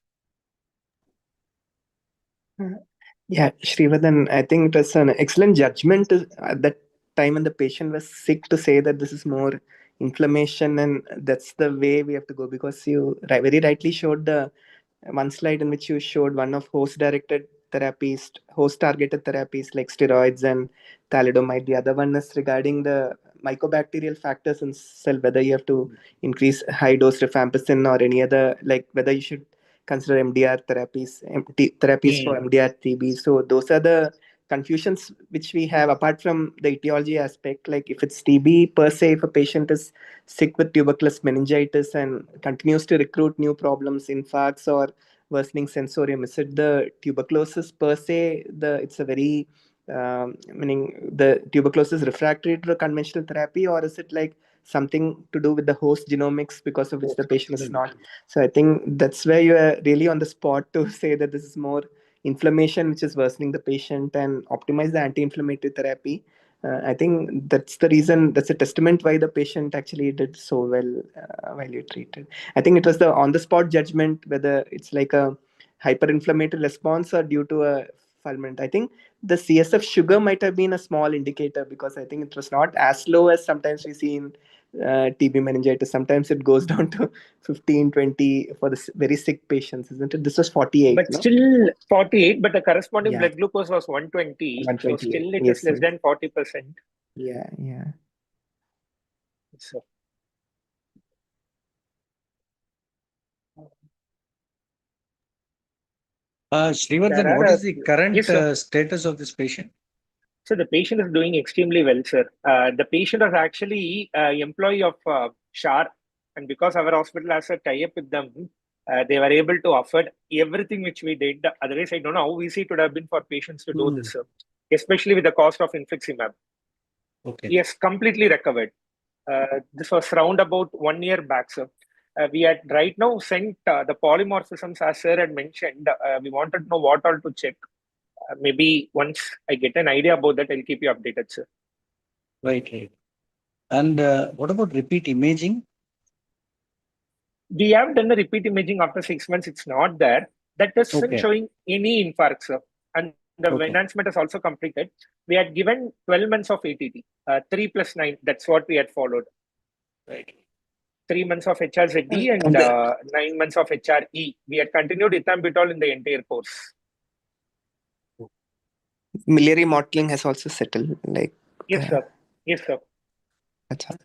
C: Yeah, Srivardhan, I think it was an excellent judgment at that time when the patient was sick to say that this is more inflammation, and that's the way we have to go, because you very rightly showed the one slide in which you showed one of host-targeted therapies like steroids and thalidomide. The other one is regarding the mycobacterial factors in cell, whether you have to increase high-dose rifampicin or any other, like whether you should consider MDR therapies for MDR TB. So those are the confusions which we have apart from the etiology aspect. Like if it's TB per se, if a patient is sick with tuberculous meningitis and continues to recruit new problems, infarcts or worsening sensorium, is it the tuberculosis per se? It's a very meaning the tuberculosis refractory to conventional therapy, or is it like something to do with the host genomics because of which the patient is not? So I think that's where you are really on the spot to say that this is more inflammation which is worsening the patient, and optimize the anti-inflammatory therapy. I think that's the reason, that's a testament why the patient actually did so well while you treated. I think it was the on-the-spot judgment whether it's like a hyperinflammatory response or due to a fulminant. I think the CSF sugar might have been a small indicator, because I think it was not as low as sometimes we see in TB meningitis. Sometimes it goes down to 15, 20 for the very sick patients, isn't it? This was 48.
A: But
C: no?
A: still 48, but the corresponding
C: Yeah.
A: blood glucose was 120. So
C: 128.
A: still it
C: Yes,
A: is less
C: yes.
A: than 40%.
C: Yeah.
A: So,
E: Srivardhan, what is the current
A: Yes, sir.
E: status of this patient?
A: So the patient is doing extremely well, sir. The patient is actually employee of SHAR, and because our hospital has a tie-up with them, they were able to afford everything which we did. Otherwise, I don't know how easy it would have been for patients to do this, sir, especially with the cost of infliximab.
E: Okay.
A: Yes, completely recovered. This was round about 1 year back, sir. We had right now sent the polymorphisms, as sir had mentioned. We wanted to know what all to check. Maybe once I get an idea about that, I'll keep you updated, sir.
E: Right. And what about repeat imaging?
A: We have done the repeat imaging after 6 months. It's not there. That isn't showing any infarct, sir. And the enhancement is also completed. We had given 12 months of ATT, 3 plus 9. That's what we had followed.
E: Right.
A: 3 months of HRZD and 9 months of HRE. We had continued ethambutol in the entire course.
C: Miliary mottling has also settled.
A: Yes, sir. Yes, sir.
C: Acha.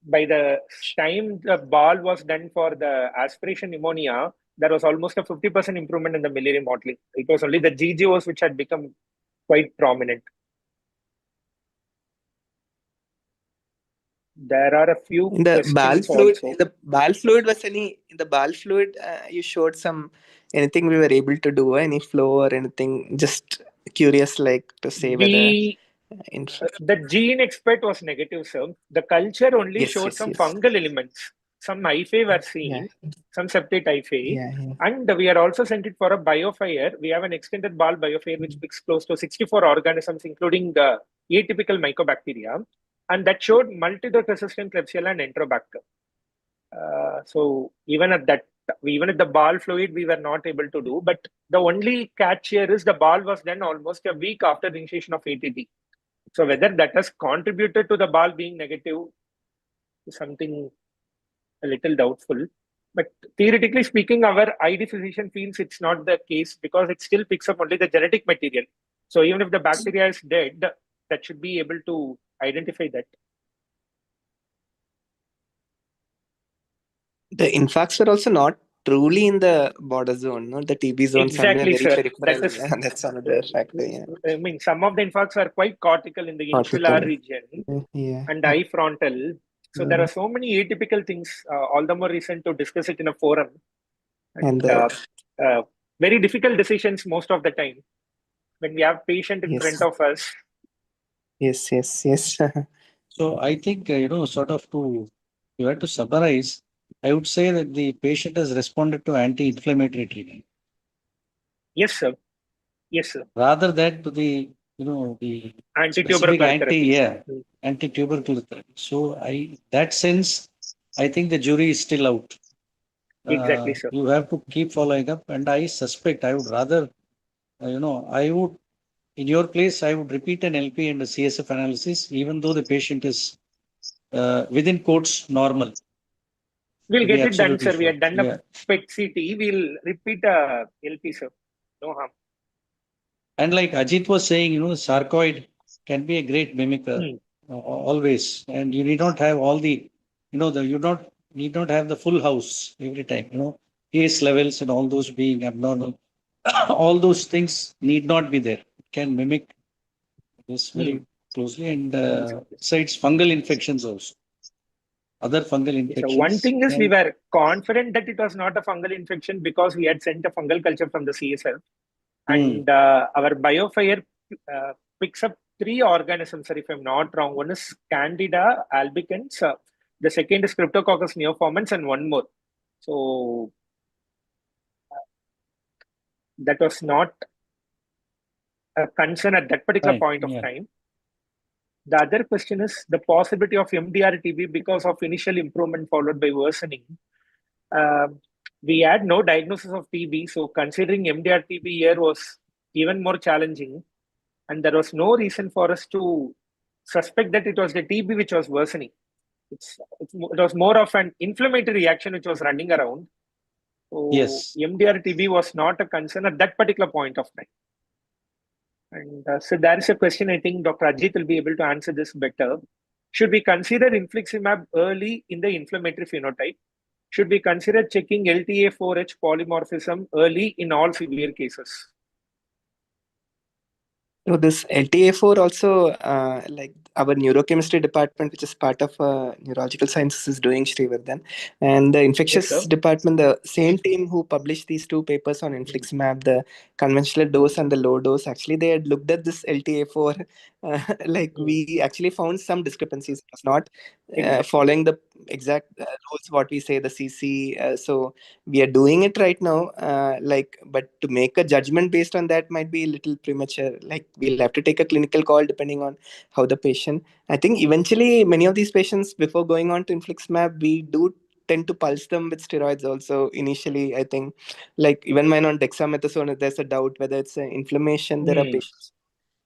A: By the time the ball was done for the aspiration pneumonia, there was almost a 50% improvement in the miliary modeling. It was only the GGOs which had become quite prominent. There are a few
C: In the bowel
A: questions
C: fluid,
A: also.
C: in the bowel fluid, you showed anything we were able to do, any flow or anything? Just curious, like to say whether
A: We
C: in
A: the gene expert was negative, sir. The culture only
C: yes,
A: showed
C: yes,
A: some
C: yes,
A: fungal elements. Some hyphae were
C: yeah,
A: seen, some septate hyphae.
C: yeah.
A: And we are also sent it for a biofire. We have an extended ball biofire which picks close to 64 organisms, including the atypical mycobacteria. And that showed multi-drug resistant Klebsiella and Enterobacter. So even at the ball fluid, we were not able to do. But the only catch here is the ball was done almost a week after the initiation of ATT. So whether that has contributed to the ball being negative is something a little doubtful. But theoretically speaking, our ID physician feels it's not the case because it still picks up only the genetic material. So even if the bacteria is dead, that should be able to identify that.
C: The infarcts were also not truly in the border zone, no? The TB zone, somewhere
A: Exactly,
C: very
A: sir.
C: peripheral.
A: That is,
C: That's another factor. Yeah,
A: I mean, some of the infarcts are quite cortical in the insular
C: cortical.
A: region
C: Yeah,
A: and eye frontal. So there are so many atypical things, all the more reason to discuss it in a forum.
C: and
A: And very difficult decisions most of the time when we have patient in front of us.
C: yes.
E: So I think, sort of you have to summarize, I would say that the patient has responded to anti-inflammatory treatment
A: Yes, sir. Yes, sir.
E: rather than to the, the specific
A: Anti-tubercular therapy.
E: anti-tubercular therapy. So that sense, I think the jury is still out.
A: Exactly, sir.
E: You have to keep following up, and I suspect I would rather, in your place, I would repeat an LP and a CSF analysis, even though the patient is within quotes normal.
A: We'll
E: To be
A: get it done,
E: absolutely
A: sir. We
E: sure.
A: had done a PET CT. We'll repeat a LP, sir. No harm.
E: And like Ajit was saying, sarcoid can be a great mimicker always, and you need not have all the, you need not have the full house every time. ACE levels and all those being abnormal, all those things need not be there. It can mimic this very closely, and besides fungal infections also, other fungal
A: So one
E: infections.
A: thing is we were confident that it was not a fungal infection because we had sent a fungal culture from the CSF. And our biofire picks up 3 organisms, sir, if I'm not wrong. One is Candida albicans, the second is Cryptococcus neoformans, and one more. So that was not a concern at that particular point of time. The other question is the possibility of MDR-TB because of initial improvement followed by worsening. We had no diagnosis of TB, so considering MDR-TB here was even more challenging. And there was no reason for us to suspect that it was the TB which was worsening. It was more of an inflammatory reaction which was running around. So MDR-TB was not a concern at that particular point of time. And so there is a question, I think Dr. Ajit will be able to answer this better. Should we consider infliximab early in the inflammatory phenotype? Should we consider checking LTA4H polymorphism early in all severe cases?
C: So this LTA4 also, like our neurochemistry department, which is part of neurological sciences, is doing, Srivardhan. And the infectious department, the same team who published these 2 papers on infliximab, the conventional dose and the low dose, actually they had looked at this LTA4. We actually found some discrepancies. It was not following the exact rules, what we say, the CC. So we are doing it right now. But to make a judgment based on that might be a little premature. We'll have to take a clinical call depending on how the patient. I think eventually many of these patients, before going on to infliximab, we do tend to pulse them with steroids also initially. I think even when on dexamethasone, there's a doubt whether it's an inflammation. There are patients,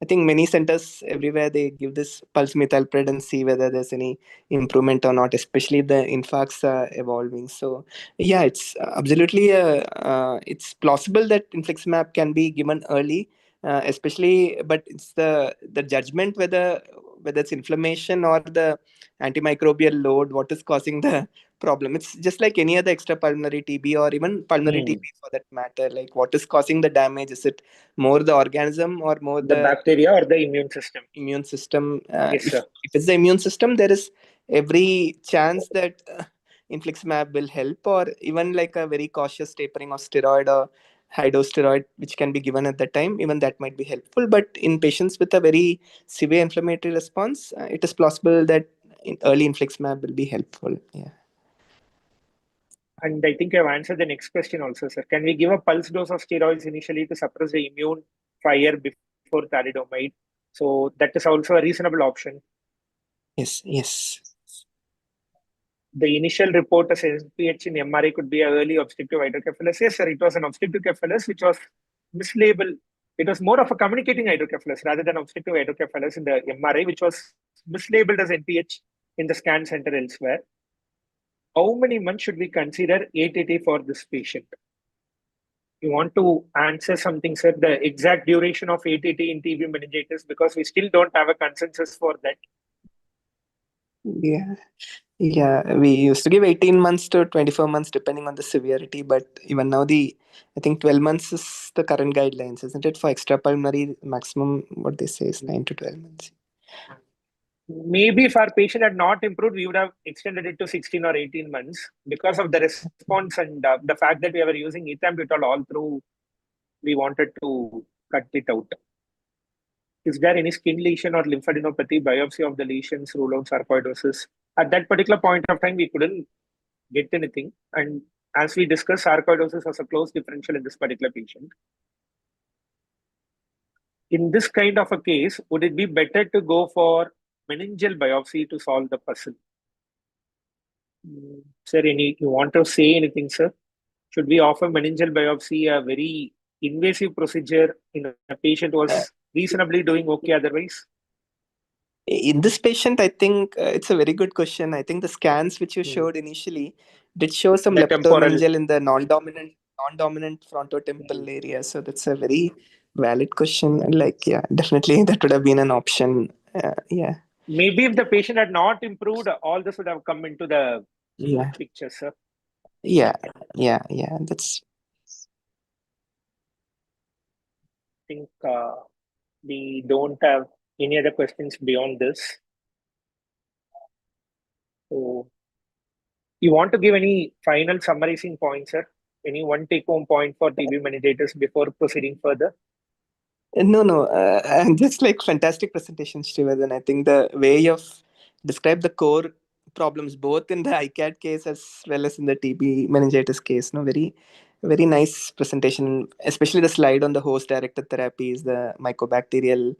C: I think many centers everywhere, they give this pulse methylpred and see whether there's any improvement or not, especially the infarcts are evolving. So yeah, it's absolutely it's plausible that infliximab can be given early, especially, but it's the judgment whether whether it's inflammation or the antimicrobial load, what is causing the problem. It's just like any other extrapulmonary TB or even pulmonary TB for that matter. Like, what is causing the damage? Is it more the organism or more
A: The bacteria or the immune system?
C: Immune system.
A: Yes, sir.
C: If it's the immune system, there is every chance that infliximab will help, or even like a very cautious tapering of steroid or high dose steroid, which can be given at that time, even that might be helpful. But in patients with a very severe inflammatory response, it is plausible that early infliximab will be helpful. Yeah.
A: And I think I've answered the next question also, sir. Can we give a pulse dose of steroids initially to suppress the immune fire before thalidomide? So that is also a reasonable option.
C: Yes.
A: The initial report as NPH in MRI could be an early obstructive hydrocephalus. Yes, sir, it was an obstructive cephalus which was mislabeled. It was more of a communicating hydrocephalus rather than obstructive hydrocephalus in the MRI, which was mislabeled as NPH in the scan center elsewhere. How many months should we consider ATT for this patient? You want to answer something, sir, the exact duration of ATT in TB meningitis, because we still don't have a consensus for that.
C: Yeah, we used to give 18 months to 24 months depending on the severity, but even now I think 12 months is the current guidelines, isn't it? For extrapulmonary, maximum what they say is 9 to 12 months.
A: Maybe if our patient had not improved, we would have extended it to 16 or 18 months because of the response and the fact that we were using ethambutol all through. We wanted to cut it out. Is there any skin lesion or lymphadenopathy, biopsy of the lesions, rule out sarcoidosis? At that particular point of time, we couldn't get anything. And as we discussed, sarcoidosis was a close differential in this particular patient. In this kind of a case, would it be better to go for meningeal biopsy to solve the puzzle? Sir, you want to say anything, sir? Should we offer meningeal biopsy, a very invasive procedure in a patient who was reasonably doing okay otherwise?
C: In this patient, I think it's a very good question. I think the scans which you showed initially did show some
A: The temporal.
C: leptomeningeal in the non-dominant frontotemporal area. So that's a very valid question. And yeah, definitely that would have been an option. Yeah.
A: Maybe if the patient had not improved, all this would have come into the picture, sir.
C: Yeah. That's.
A: I think we don't have any other questions beyond this. So, you want to give any final summarizing points, sir? Any one take-home point for TB meningitis before proceeding further?
C: No. And just like fantastic presentation, Srivadan. I think the way you've described the core problems, both in the ICAD case as well as in the TB meningitis case, very, very nice presentation, especially the slide on the host-directed therapies, the mycobacterial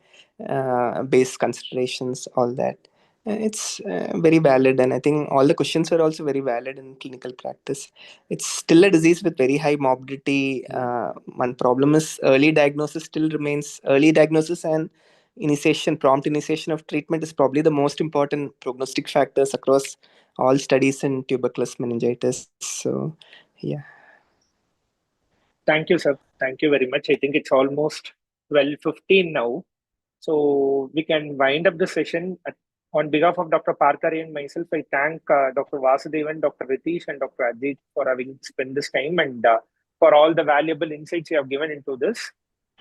C: based considerations, all that. It's very valid, and I think all the questions are also very valid in clinical practice. It's still a disease with very high morbidity. One problem is early diagnosis still remains. Early diagnosis and prompt initiation of treatment is probably the most important prognostic factors across all studies in tuberculous meningitis. So, yeah.
A: Thank you, sir. Thank you very much. I think it's almost 12:15 now. So we can wind up the session. On behalf of Dr. Parkari and myself, I thank Dr. Vasudevan, Dr. Ritesh, and Dr. Ajit for having spent this time and for all the valuable insights you have given into this.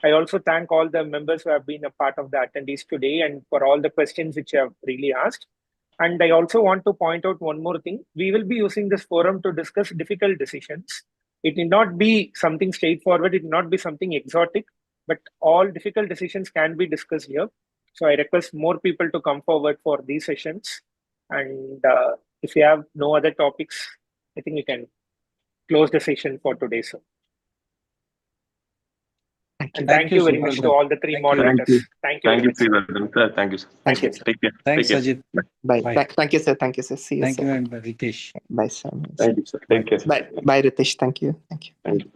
A: I also thank all the members who have been a part of the attendees today and for all the questions which you have really asked. And I also want to point out one more thing. We will be using this forum to discuss difficult decisions. It need not be something straightforward. It need not be something exotic, but all difficult decisions can be discussed here. So I request more people to come forward for these sessions. And if you have no other topics, I think we can close the session for today, sir. And thank you very much to all the three moderators. Thank you.
B: Thank you, sir. Thank you, sir.
A: Thank you.
B: Take care.
E: Thanks, Ajit.
C: Bye.
E: Bye.
C: Thank you, sir. Thank you, sir. See you,
E: Thank
C: sir.
E: you, and Ritesh.
C: Bye, sir.
B: Thank you, sir. Take care.
C: Bye, Ritesh. Thank you.
B: Thank you.